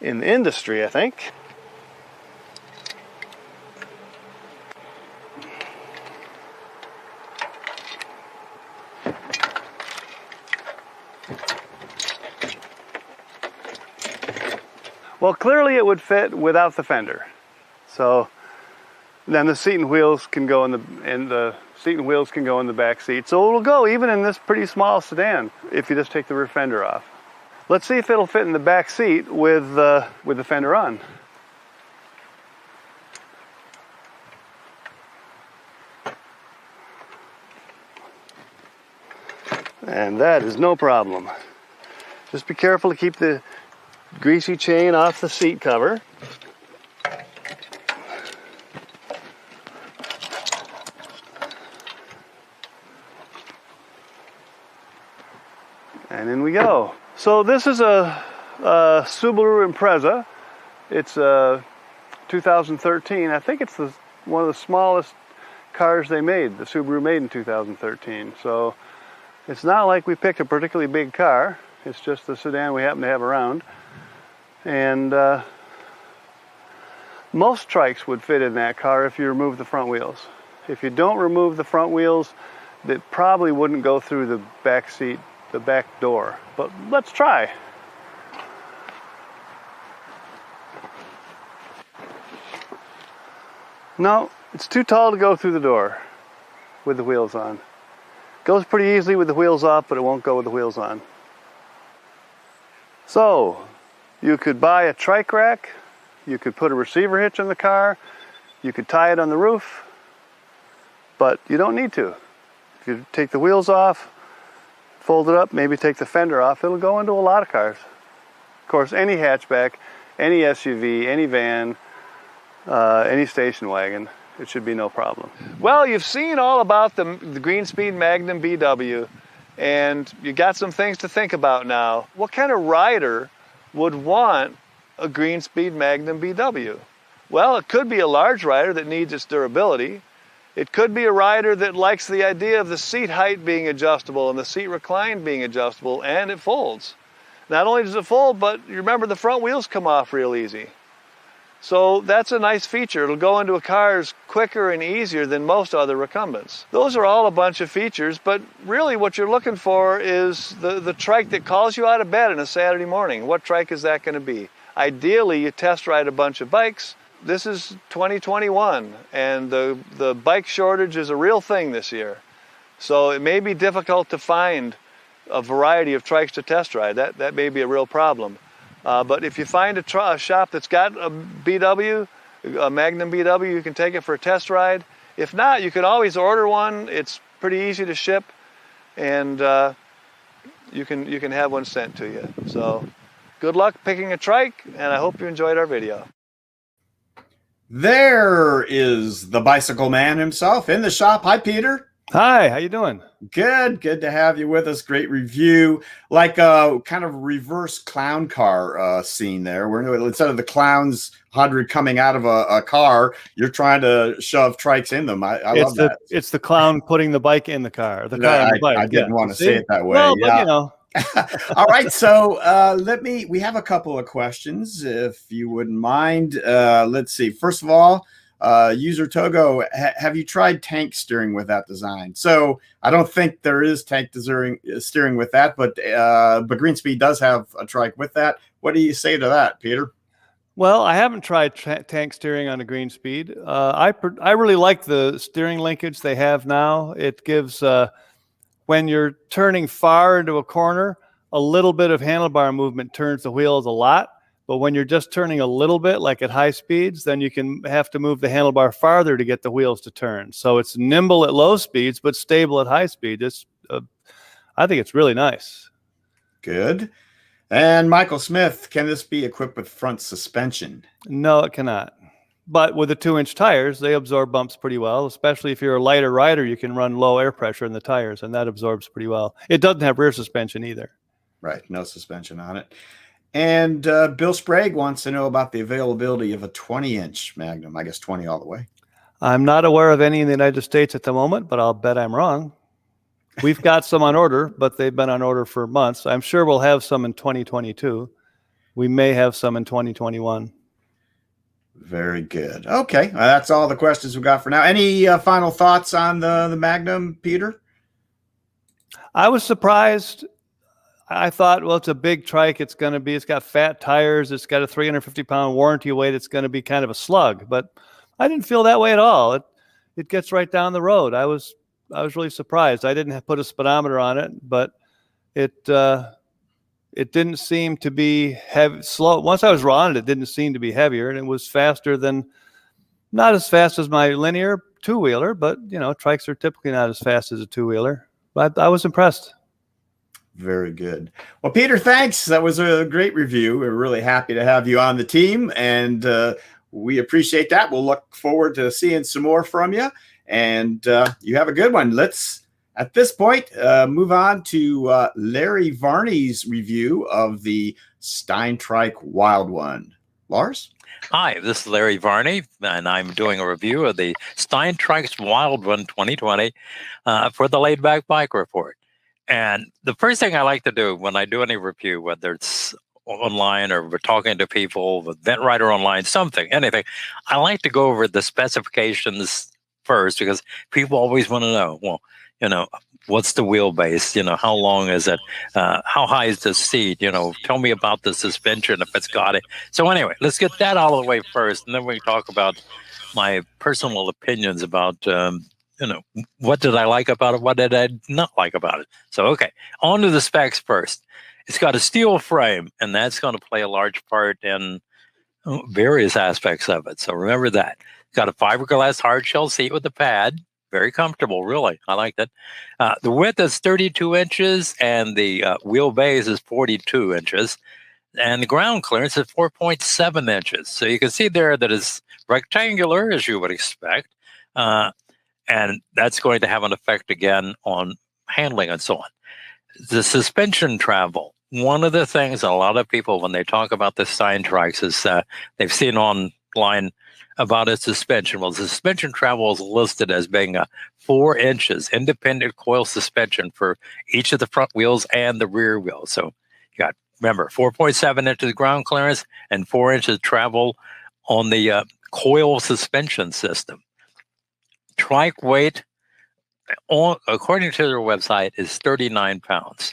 in the industry, I think. Well, clearly it would fit without the fender. So then the seat and wheels can go in the seat and wheels can go in the back seat. So it'll go even in this pretty small sedan if you just take the rear fender off. Let's see if it'll fit in the back seat with the fender on. And that is no problem. Just be careful to keep the greasy chain off the seat cover. And in we go. So this is a Subaru Impreza. It's a 2013. I think it's one of the smallest cars they made, the Subaru made in 2013. So it's not like we picked a particularly big car. It's just the sedan we happen to have around. And most trikes would fit in that car if you remove the front wheels. If you don't remove the front wheels, it probably wouldn't go through the back seat, the back door. But let's try. No, it's too tall to go through the door with the wheels on. Goes pretty easily with the wheels off, but it won't go with the wheels on. So, you could buy a trike rack, you could put a receiver hitch in the car, you could tie it on the roof, but you don't need to. You take the wheels off, fold it up, maybe take the fender off. It'll go into a lot of cars. Of course, any hatchback, any SUV, any van, any station wagon, it should be no problem. Well, you've seen all about the Greenspeed Magnum BW, and you got some things to think about now. What kind of rider would want a Greenspeed Magnum BW? Well, it could be a large rider that needs its durability. It could be a rider that likes the idea of the seat height being adjustable and the seat recline being adjustable, and it folds. Not only does it fold, but you remember the front wheels come off real easy. So that's a nice feature. It'll go into a cars quicker and easier than most other recumbents. Those are all a bunch of features, but really what you're looking for is the trike that calls you out of bed on a Saturday morning. What trike is that going to be? Ideally, you test ride a bunch of bikes. This is 2021, and the bike shortage is a real thing this year. So it may be difficult to find a variety of trikes to test ride. That may be a real problem. But if you find a shop that's got a BW, a Magnum BW, you can take it for a test ride. If not, you can always order one. It's pretty easy to ship, and you can have one sent to you. So good luck picking a trike, and I hope you enjoyed our video. There is the bicycle man himself in the shop. Hi, Peter. Hi, how you doing? Good to have you with us. Great review, like a kind of reverse clown car scene there, where instead of the clowns 100 coming out of a car, you're trying to shove trikes in them. I love that. It's the clown putting the bike in the car. The car on the bike. I didn't want to say it that way. Well, yeah. But, you know. All right, so we have a couple of questions, if you wouldn't mind. Let's see. First of all, user Togo, have you tried tank steering with that design? So I don't think there is tank steering with that, but Greenspeed does have a trike with that. What do you say to that, Peter? Well, I haven't tried tank steering on a Greenspeed. I really like the steering linkage they have now. It gives, when you're turning far into a corner, a little bit of handlebar movement turns the wheels a lot. But when you're just turning a little bit, like at high speeds, then you can have to move the handlebar farther to get the wheels to turn. So it's nimble at low speeds, but stable at high speed. I think it's really nice. Good. And Michael Smith, can this be equipped with front suspension? No, it cannot. But with the 2-inch tires, they absorb bumps pretty well, especially if you're a lighter rider, you can run low air pressure in the tires, and that absorbs pretty well. It doesn't have rear suspension either. Right, no suspension on it. And Bill Sprague wants to know about the availability of a 20-inch Magnum. I guess 20 all the way. I'm not aware of any in the United States at the moment, but I'll bet I'm wrong. We've got some on order, but they've been on order for months. I'm sure we'll have some in 2022. We may have some in 2021. Very good. Okay, that's all the questions we've got for now. Any final thoughts on the Magnum, Peter? I was surprised. I thought, well, it's a big trike. It's got fat tires. It's got a 350-pound warranty weight. It's going to be kind of a slug, but I didn't feel that way at all. It gets right down the road. I was really surprised. I didn't put a speedometer on it, but it didn't seem to be heavy, slow. Once I was on it, it didn't seem to be heavier, and it was faster than, not as fast as my linear two-wheeler, but you know, trikes are typically not as fast as a two-wheeler. But I was impressed. Very good. Well, Peter, thanks. That was a great review. We're really happy to have you on the team, and we appreciate that. We'll look forward to seeing some more from you, and you have a good one. Let's, at this point, move on to Larry Varney's review of the Steintrike Wild One. Lars? Hi, this is Larry Varney, and I'm doing a review of the Steintrike Wild One 2020 for the Laidback Bike Report. And the first thing I like to do when I do any review, whether it's online or we're talking to people, with Vent Rider Online, anything, I like to go over the specifications first, because people always want to know, well, you know, what's the wheelbase? You know, how long is it? How high is the seat? You know, tell me about the suspension if it's got it. So anyway, let's get that out of the way first, and then we can talk about my personal opinions about you know, what did I like about it? What did I not like about it? So, okay, on to the specs first. It's got a steel frame, and that's going to play a large part in various aspects of it. So remember that. It's got a fiberglass hard shell seat with a pad, Very comfortable, really. I liked it. The width is 32 inches, and the wheelbase is 42 inches. And the ground clearance is 4.7 inches. So you can see there that it's rectangular, as you would expect. And that's going to have an effect again on handling and so on. The suspension travel. One of the things a lot of people, when they talk about the Steintrikes, is they've seen online about its suspension. Well, the suspension travel is listed as being 4 inches independent coil suspension for each of the front wheels and the rear wheels. So you got, remember, 4.7 inches ground clearance and 4 inches travel on the coil suspension system. Trike weight, according to their website, is 39 pounds.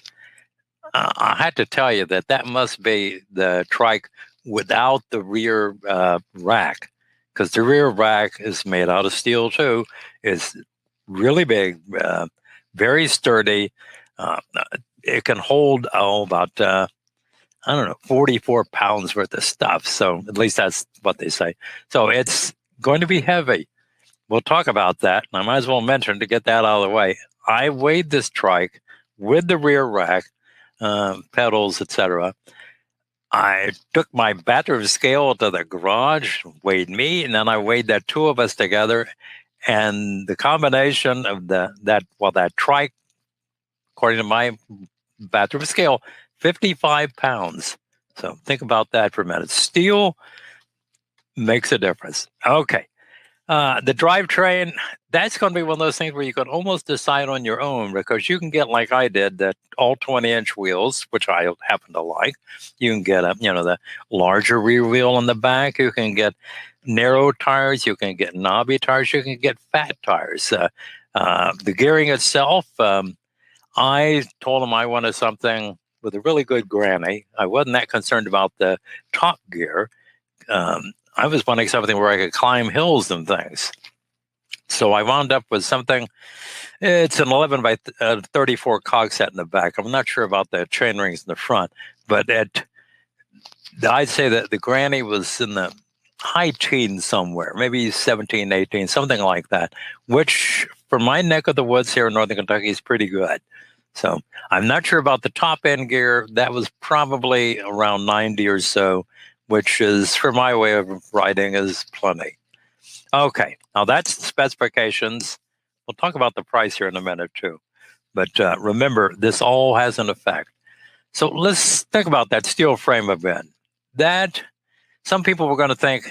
I had to tell you that must be the trike without the rear rack, because the rear rack is made out of steel too. It's really big, very sturdy. It can hold about 44 pounds worth of stuff. So at least that's what they say. So it's going to be heavy. We'll talk about that. And I might as well mention, to get that out of the way, I weighed this trike with the rear rack, pedals, etc. I took my bathroom scale to the garage, weighed me, and then I weighed the two of us together. And the combination of that trike, according to my bathroom scale, 55 pounds. So think about that for a minute. Steel makes a difference. Okay. The drivetrain, that's going to be one of those things where you can almost decide on your own, because you can get, like I did, that all 20-inch wheels, which I happen to like. You can get the larger rear wheel on the back. You can get narrow tires. You can get knobby tires. You can get fat tires. The gearing itself, I told them I wanted something with a really good granny. I wasn't that concerned about the top gear. I was wanting something where I could climb hills and things. So I wound up with something. It's an 11 by 34 cog set in the back. I'm not sure about the chain rings in the front, but I'd say that the granny was in the high teens somewhere, maybe 17, 18, something like that, which for my neck of the woods here in Northern Kentucky is pretty good. So I'm not sure about the top end gear. That was probably around 90 or so, which is, for my way of riding, is plenty. Okay, now that's the specifications. We'll talk about the price here in a minute too. But remember, this all has an effect. So let's think about that steel frame event. That, some people were going to think,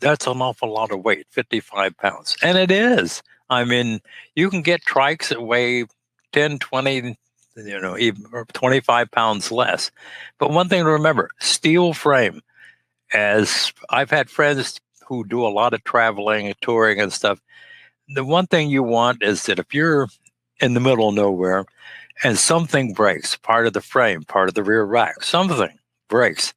that's an awful lot of weight, 55 pounds. And it is. I mean, you can get trikes that weigh 10, 20, even 25 pounds less. But one thing to remember, steel frame. As I've had friends who do a lot of traveling and touring and stuff, the one thing you want is that if you're in the middle of nowhere and something breaks, part of the frame, part of the rear rack, something breaks,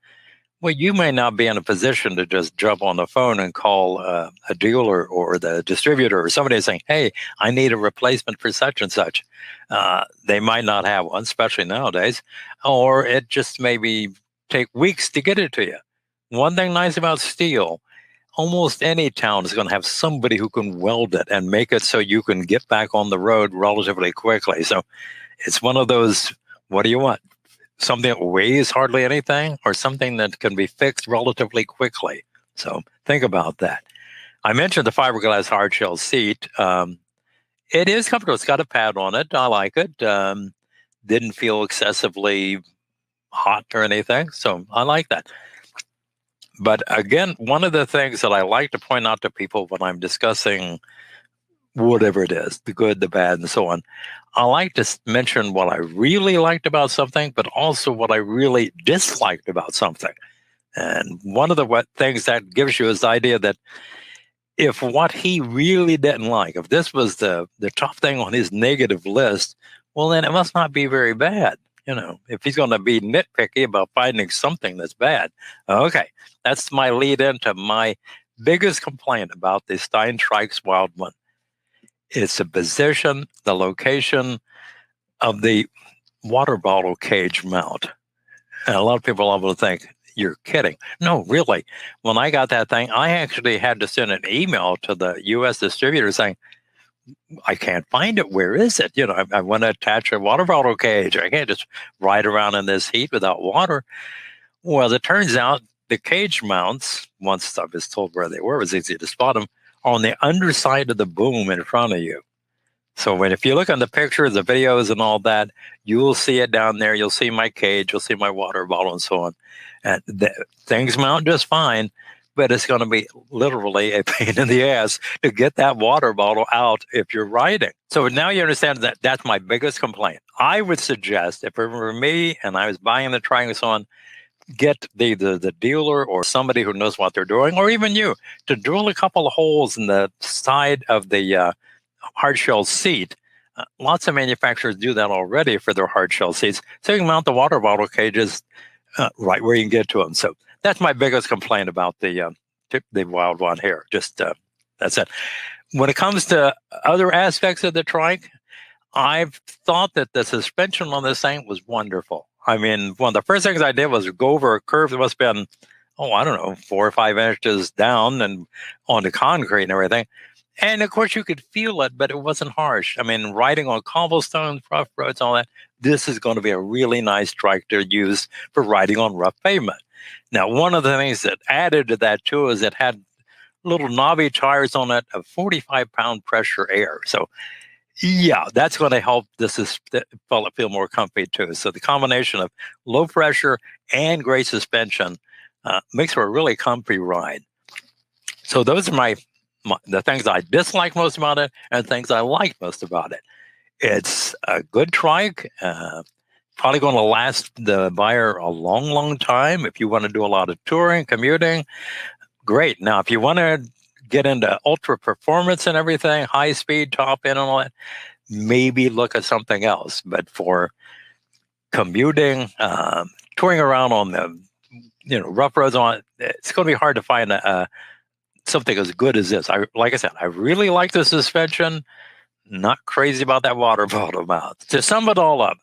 well, you may not be in a position to just jump on the phone and call a dealer or the distributor or somebody saying, hey, I need a replacement for such and such. They might not have one, especially nowadays, or it just maybe take weeks to get it to you. One thing nice about steel, almost any town is going to have somebody who can weld it and make it so you can get back on the road relatively quickly. So it's one of those, what do you want? Something that weighs hardly anything, or something that can be fixed relatively quickly. So think about that. I mentioned the fiberglass hardshell seat. It is comfortable. It's got a pad on it. I like it. Didn't feel excessively hot or anything. So I like that. But again, one of the things that I like to point out to people when I'm discussing whatever it is, the good, the bad, and so on, I like to mention what I really liked about something, but also what I really disliked about something. And one of the things that gives you is the idea that if what he really didn't like, if this was the top thing on his negative list, well, then it must not be very bad. If he's going to be nitpicky about finding something that's bad. Okay, that's my lead into my biggest complaint about the Steintrike Wild One. It's the position, the location of the water bottle cage mount. And a lot of people are able to think, you're kidding. No, really. When I got that thing, I actually had to send an email to the U.S. distributor saying, I can't find it. Where is it? I want to attach a water bottle cage. I can't just ride around in this heat without water. Well, it turns out the cage mounts, once I was told where they were, it was easy to spot them, are on the underside of the boom in front of you. So if you look on the pictures, the videos and all that, you'll see it down there. You'll see my cage, you'll see my water bottle and so on. And things mount just fine, but it's going to be literally a pain in the ass to get that water bottle out if you're riding. So now you understand that that's my biggest complaint. I would suggest, if it were me and I was buying the trike and so on, get the dealer or somebody who knows what they're doing, or even you, to drill a couple of holes in the side of the hard shell seat. Lots of manufacturers do that already for their hard shell seats, so you can mount the water bottle cages right where you can get to them. So that's my biggest complaint about the Wild One here. Just that's it. When it comes to other aspects of the trike, I've thought that the suspension on this thing was wonderful. I mean, one of the first things I did was go over a curve that must have been, 4 or 5 inches down and onto concrete and everything. And of course, you could feel it, but it wasn't harsh. I mean, riding on cobblestones, rough roads, all that, this is going to be a really nice trike to use for riding on rough pavement. Now, one of the things that added to that, too, is it had little knobby tires on it of 45-pound pressure air. So, yeah, that's going to help this fella feel more comfy, too. So the combination of low pressure and great suspension makes for a really comfy ride. So those are the things I dislike most about it and things I like most about it. It's a good trike, probably going to last the buyer a long, long time. If you want to do a lot of touring, commuting, great. Now, if you want to get into ultra performance and everything, high speed, top end and all that, maybe look at something else. But for commuting, touring around on the rough roads, it's going to be hard to find something as good as this. Like I said, I really like the suspension. Not crazy about that water bottle mount. To sum it all up,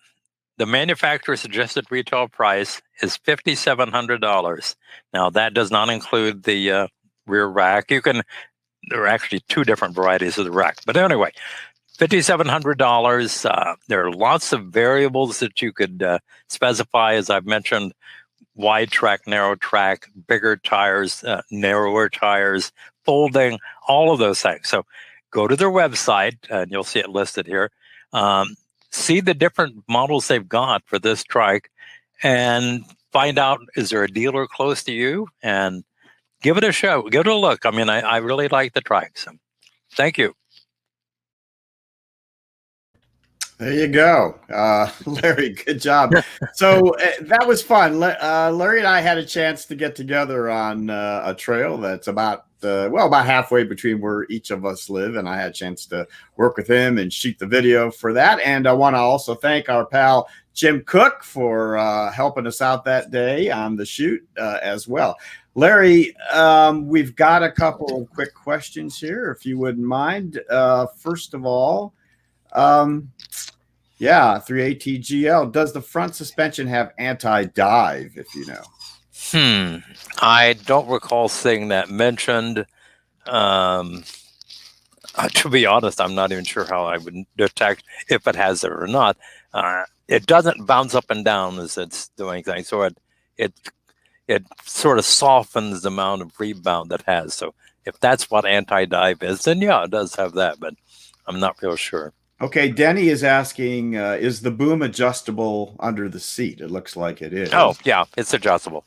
the manufacturer suggested retail price is $5,700. Now that does not include the rear rack. There are actually 2 different varieties of the rack. But anyway, $5,700. There are lots of variables that you could specify, as I've mentioned. Wide track, narrow track, bigger tires, narrower tires, folding, all of those things. So go to their website and you'll see it listed here. See the different models they've got for this trike and find out, is there a dealer close to you? And give it a show, give it a look. I mean, I really like the trike. So thank you. There you go. Larry, good job. So that was fun. Larry and I had a chance to get together on a trail that's about halfway between where each of us live. And I had a chance to work with him and shoot the video for that. And I want to also thank our pal, Jim Cook, for helping us out that day on the shoot as well. Larry, we've got a couple of quick questions here, if you wouldn't mind. First of all, 3ATGL, does the front suspension have anti-dive, if you know? I don't recall seeing that mentioned. To be honest, I'm not even sure how I would detect if it has it or not. It doesn't bounce up and down as it's doing things, so it sort of softens the amount of rebound it has. So if that's what anti-dive is, then yeah, it does have that, but I'm not real sure. Okay, Denny is asking, is the boom adjustable under the seat? It looks like it is. Oh, yeah, it's adjustable.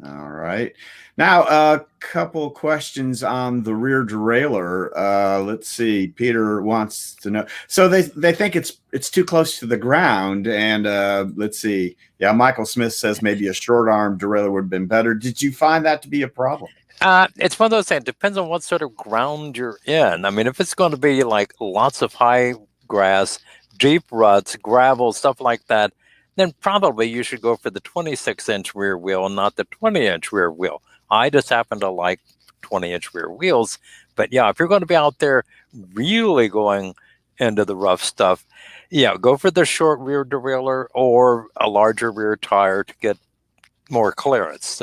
All right. Now, a couple questions on the rear derailleur. Let's see. Peter wants to know. So they think it's too close to the ground. And let's see. Yeah, Michael Smith says maybe a short arm derailleur would have been better. Did you find that to be a problem? It's one of those things. It depends on what sort of ground you're in. I mean, if it's going to be like lots of high grass, deep ruts, gravel, stuff like that, then probably you should go for the 26-inch rear wheel and not the 20-inch rear wheel. I just happen to like 20-inch rear wheels. But yeah, if you're going to be out there really going into the rough stuff, yeah, go for the short rear derailleur or a larger rear tire to get more clearance.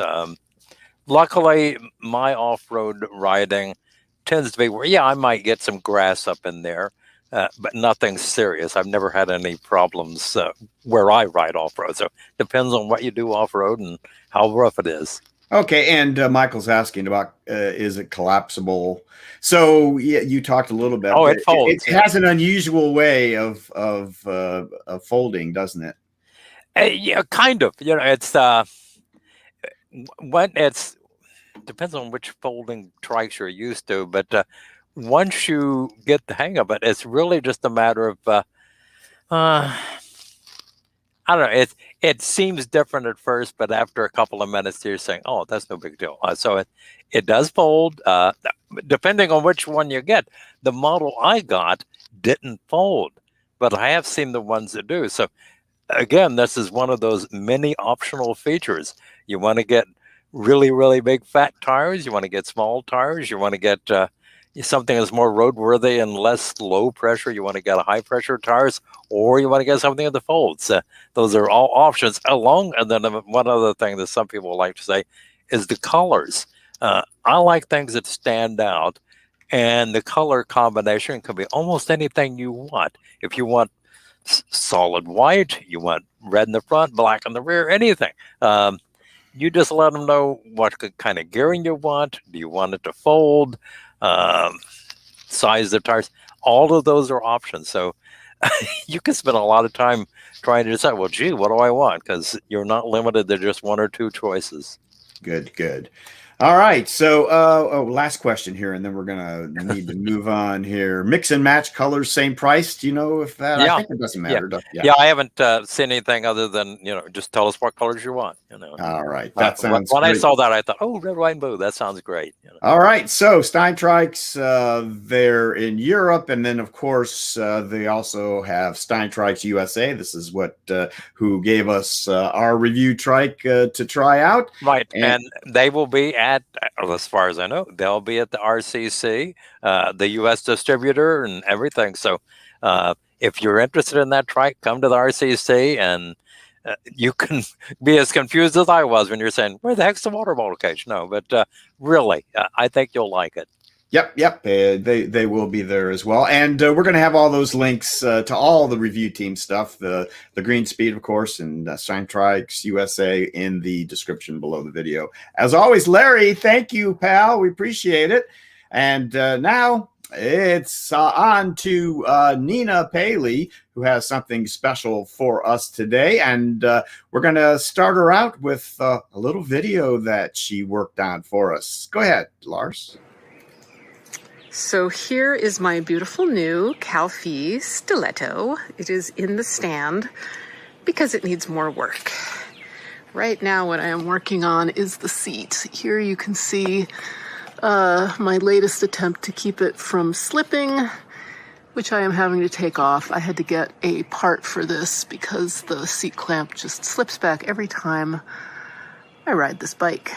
Luckily, my off-road riding tends to be where, yeah, I might get some grass up in there. but nothing serious. I've never had any problems where I ride off-road. So depends on what you do off-road and how rough it is. Okay, and Michael's asking about is it collapsible? So yeah, you talked a little bit. Oh, it folds. It has an unusual way of folding, doesn't it? Yeah, kind of. It's when it's depends on which folding trikes you're used to, but once you get the hang of it, it's really just a matter of I don't know. It seems different at first, but after a couple of minutes, you're saying, "Oh, that's no big deal." So it does fold. Depending on which one you get, the model I got didn't fold, but I have seen the ones that do. So again, this is one of those many optional features. You want to get really, really big fat tires. You want to get small tires. You want to get something that's more roadworthy and less low pressure. You want to get a high pressure tires, or you want to get something that folds. Those are all options. And then one other thing that some people like to say is the colors. I like things that stand out, and the color combination can be almost anything you want. If you want solid white, you want red in the front, black in the rear, anything. You just let them know what kind of gearing you want. Do you want it to fold? Size of tires? All of those are options. So you can spend a lot of time trying to decide, well, gee, what do I want? Because you're not limited to just one or two choices. Good. All right. So, last question here, and then we're going to need to move on here. Mix and match colors, same price. Do you know if that? Yeah. I think it doesn't matter. Yeah, I haven't seen anything other than, just tell us what colors you want. All right. That sounds when great. I saw that, I thought, oh, red, white, and blue. That sounds great. All right. So Steintrikes, they're in Europe. And then, of course, they also have Steintrikes USA. This is who gave us our review trike to try out. Right. And they will be at, as far as I know, they'll be at the RCC, the U.S. distributor and everything. So if you're interested in that trike, come to the RCC, and you can be as confused as I was when you're saying, where the heck's the water bottle cage? No, but really, I think you'll like it. Yep. They will be there as well. And we're going to have all those links to all the review team stuff, the Greenspeed, of course, and Steintrikes USA in the description below the video. As always, Larry, thank you, pal. We appreciate it. And now it's on to Nina Paley, who has something special for us today. And we're going to start her out with a little video that she worked on for us. Go ahead, Lars. So here is my beautiful new Calfee Stiletto. It is in the stand because it needs more work. Right now what I am working on is the seat. Here you can see my latest attempt to keep it from slipping, which I am having to take off. I had to get a part for this because the seat clamp just slips back every time I ride this bike.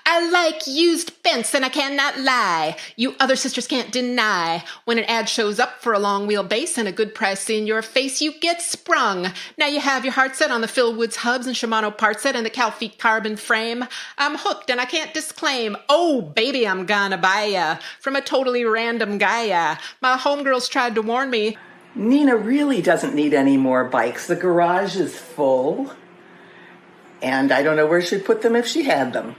I like used fence and I cannot lie. You other sisters can't deny. When an ad shows up for a long wheelbase and a good price in your face, you get sprung. Now you have your heart set on the Phil Woods hubs and Shimano part set and the Calfee carbon frame. I'm hooked and I can't disclaim. Oh, baby, I'm gonna buy ya from a totally random guy. My homegirls tried to warn me. Nina really doesn't need any more bikes. The garage is full. And I don't know where she'd put them if she had them.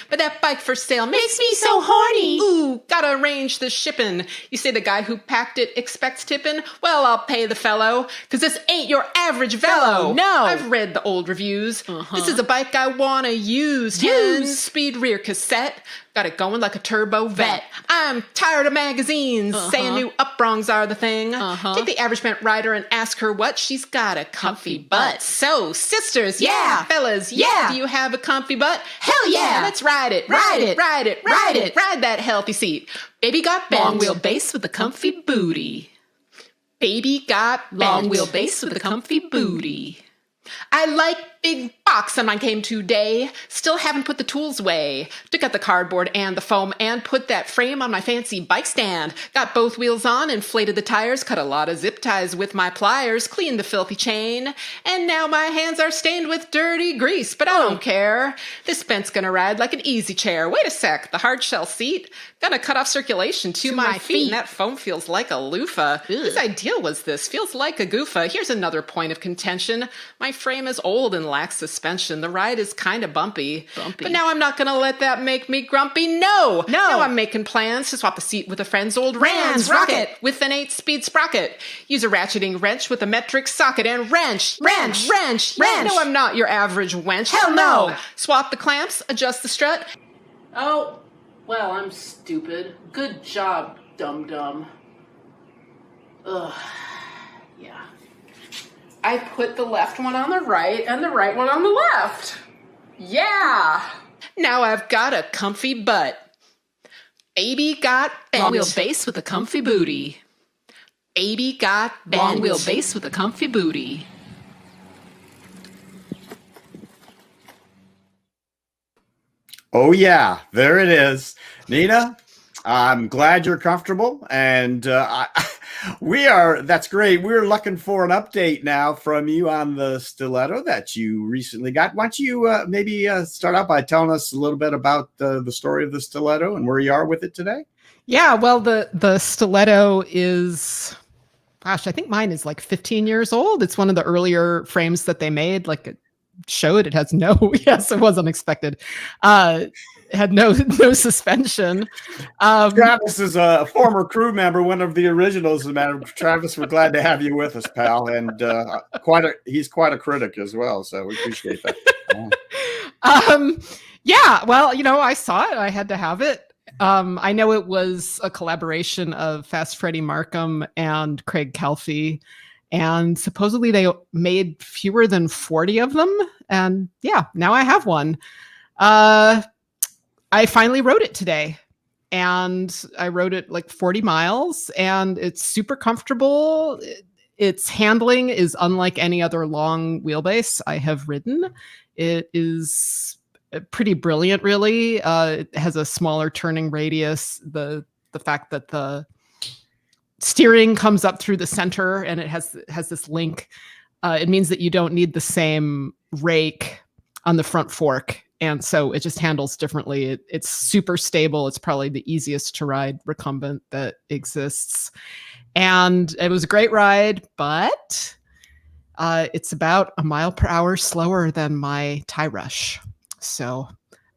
But that bike for sale makes me so horny. Ooh, gotta arrange the shipping. You say the guy who packed it expects tipping? Well, I'll pay the fellow, cause this ain't your average velo. No. I've read the old reviews. This is a bike I wanna use. 10-speed rear cassette. Got it going like a turbo vet. I'm tired of magazines saying new up-brongs are the thing. Take the average bent rider and ask her what. She's got a comfy butt. So, sisters, yeah. Fellas, yeah. Do you have a comfy butt? Hell yeah. Let's ride it. Ride it. Ride it. Ride it. Ride that healthy seat. Baby got bent. Long wheelbase with a comfy booty. Baby got bent. Long wheelbase with a comfy booty. I like big Shocks on my game today. Still haven't put the tools away. Took out the cardboard and the foam and put that frame on my fancy bike stand. Got both wheels on, inflated the tires, cut a lot of zip ties with my pliers, cleaned the filthy chain. And now my hands are stained with dirty grease, but I don't care. This Bent's gonna ride like an easy chair. Wait a sec, the hard shell seat? Gonna cut off circulation to my feet. And that foam feels like a loofah. Whose idea was this? Feels like a goofa. Here's another point of contention. My frame is old and lacks suspension. The ride is kind of bumpy. But now I'm not gonna let that make me grumpy. No! Now I'm making plans to swap the seat with a friend's old Rans rocket with an 8-speed sprocket. Use a ratcheting wrench with a metric socket and wrench. No, I'm not your average wench. Hell no! Swap the clamps, adjust the strut. Oh, well, I'm stupid. Good job, dum-dum. Ugh, yeah. I put the left one on the right and the right one on the left. Yeah! Now I've got a comfy butt. Baby got bent. Long wheelbase with a comfy booty. Baby got bent. Long wheelbase with a comfy booty. Oh, yeah, there it is. Nina, I'm glad you're comfortable. And that's great. We're looking for an update now from you on the stiletto that you recently got. Why don't you maybe start out by telling us a little bit about the story of the stiletto and where you are with it today? Yeah, well, the stiletto is, gosh, I think mine is like 15 years old. It's one of the earlier frames that they made, like it showed it has no, yes, it was unexpected. It had no suspension. Travis is a former crew member, one of the originals. Travis, we're glad to have you with us, pal. And he's quite a critic as well. So we appreciate that. Yeah, well, I saw it. I had to have it. I know it was a collaboration of Fast Freddie Markham and Craig Calfee. And supposedly they made fewer than 40 of them. And yeah, now I have one. I finally rode it today. And I rode it like 40 miles. And it's super comfortable. Its handling is unlike any other long wheelbase I have ridden. It is pretty brilliant, really. It has a smaller turning radius. The fact that the steering comes up through the center and it has this link. It means that you don't need the same rake on the front fork. And so it just handles differently. It's super stable. It's probably the easiest to ride recumbent that exists. And it was a great ride, but it's about a mile per hour slower than my tie rush. So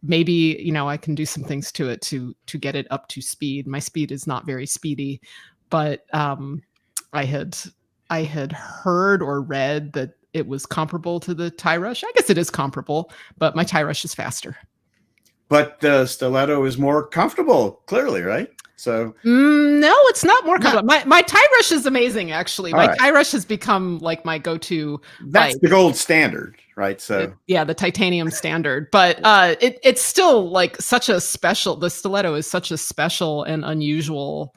maybe, I can do some things to it to get it up to speed. My speed is not very speedy. But I had heard or read that it was comparable to the tie rush. I guess it is comparable, but my tie rush is faster. But the stiletto is more comfortable, clearly, right? So no, it's not more comfortable. My tie rush is amazing, actually. My tie rush has become like my go-to. That's the gold standard, right? So the titanium standard. But it's still like such a special. The stiletto is such a special and unusual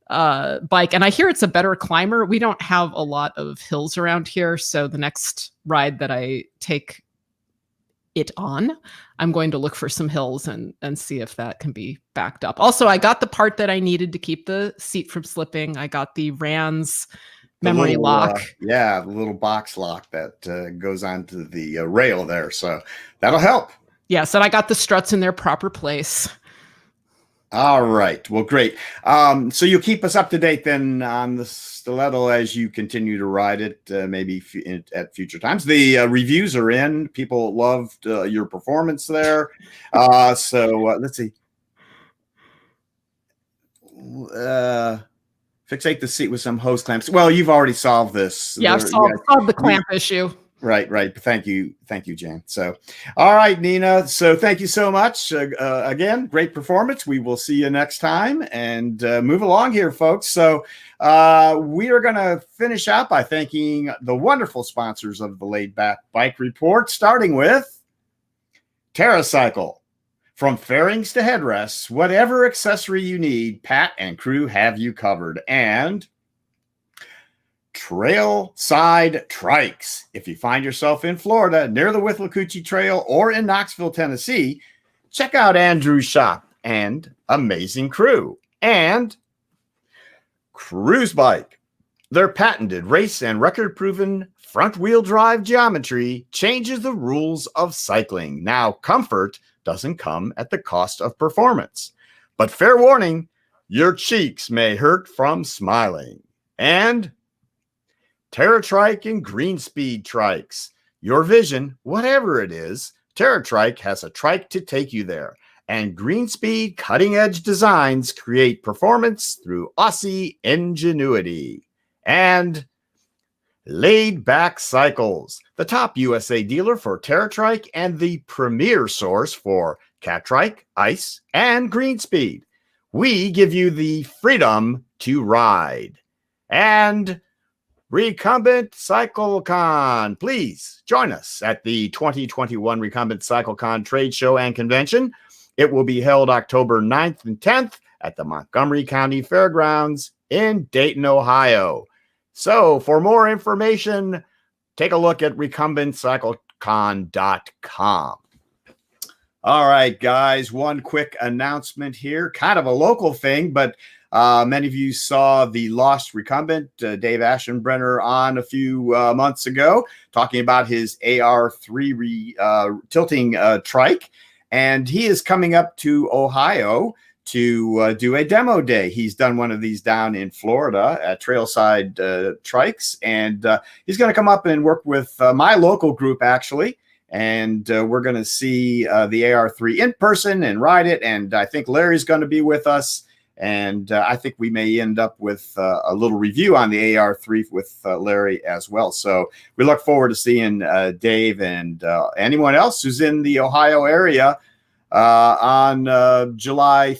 bike, and I hear it's a better climber. We don't have a lot of hills around here, so the next ride that I take it on, I'm going to look for some hills and see if that can be backed up. Also, I got the part that I needed to keep the seat from slipping. I got the Rans memory lock. The little box lock that goes onto the rail there, so that'll help. Yes, and I got the struts in their proper place. All right. Well, great. So you'll keep us up to date then on the stiletto as you continue to ride it, maybe at future times. The reviews are in. People loved your performance there. So let's see. Fixate the seat with some hose clamps. Well, you've already solved this. Yeah, I've solved the clamp issue. Right. Thank you, Jan. So, all right, Nina. So thank you so much. Again, great performance. We will see you next time and move along here, folks. So we are going to finish out by thanking the wonderful sponsors of the Laidback Bike Report, starting with TerraCycle. From fairings to headrests, whatever accessory you need, Pat and crew have you covered. And Trailside Trikes. If you find yourself in Florida near the Withlacoochee Trail or in Knoxville, Tennessee, check out Andrew's shop and amazing crew. And Cruise Bike. Their patented race and record-proven front-wheel drive geometry changes the rules of cycling. Now, comfort doesn't come at the cost of performance. But fair warning, your cheeks may hurt from smiling. And TerraTrike and Greenspeed trikes. Your vision, whatever it is, TerraTrike has a trike to take you there. And Greenspeed cutting-edge designs create performance through Aussie ingenuity. And Laidback Cycles, the top USA dealer for TerraTrike and the premier source for CatTrike, Ice, and Greenspeed. We give you the freedom to ride. And Recumbent CycleCon. Please join us at the 2021 Recumbent CycleCon trade show and convention. It will be held October 9th and 10th at the Montgomery County Fairgrounds in Dayton, Ohio. So for more information, take a look at recumbentcyclecon.com. All right, guys, one quick announcement here, kind of a local thing, but many of you saw the Lost Recumbent, Dave Aschenbrenner, on a few months ago, talking about his AR3 tilting trike. And he is coming up to Ohio to do a demo day. He's done one of these down in Florida at Trailside Trikes. And he's going to come up and work with my local group, actually. And we're going to see the AR3 in person and ride it. And I think Larry's going to be with us. And I think we may end up with a little review on the AR3 with Larry as well. So we look forward to seeing Dave and anyone else who's in the Ohio area on July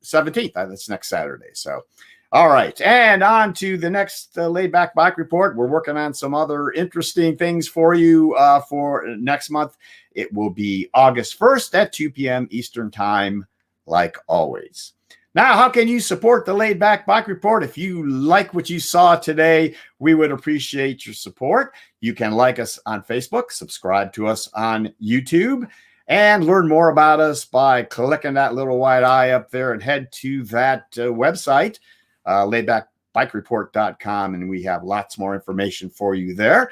17th. That's next Saturday. So, all right. And on to the next Laidback Bike Report. We're working on some other interesting things for you for next month. It will be August 1st at 2 p.m. Eastern Time, like always. Now, how can you support the Laidback Bike Report? If you like what you saw today, we would appreciate your support. You can like us on Facebook, subscribe to us on YouTube, and learn more about us by clicking that little white eye up there and head to that website, laidbackbikereport.com, and we have lots more information for you there.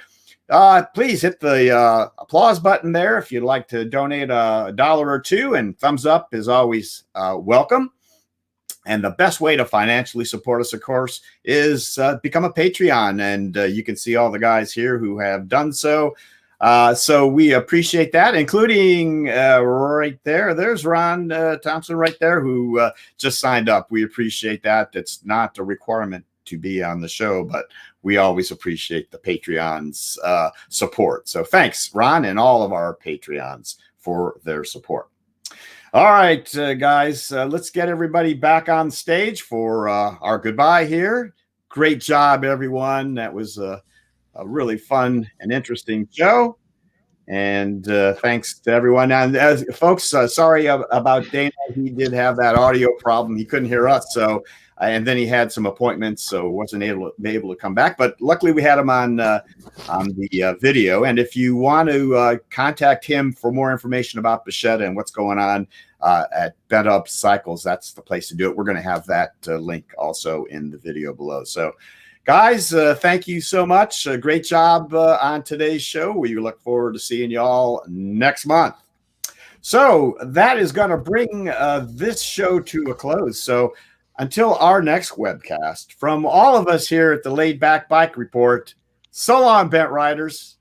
Please hit the applause button there if you'd like to donate a dollar or two, and thumbs up is always welcome. And the best way to financially support us, of course, is become a Patreon. And you can see all the guys here who have done so. So we appreciate that, including right there. There's Ron Thompson right there who just signed up. We appreciate that. It's not a requirement to be on the show, but we always appreciate the Patreon's support. So thanks, Ron, and all of our Patreons for their support. All right, guys, let's get everybody back on stage for our goodbye here. Great job, everyone. That was a really fun and interesting show. And thanks to everyone. And folks, sorry about Dana. He did have that audio problem. He couldn't hear us. So, and then he had some appointments, so wasn't able to come back. But luckily, we had him on the video. And if you want to contact him for more information about Bacchetta and what's going on at Bent Up Cycles, that's the place to do it. We're going to have that link also in the video below. So, guys, thank you so much. Great job on today's show. We look forward to seeing you all next month. So that is going to bring this show to a close. So until our next webcast, from all of us here at the Laidback Bike Report, so long, Bent Riders.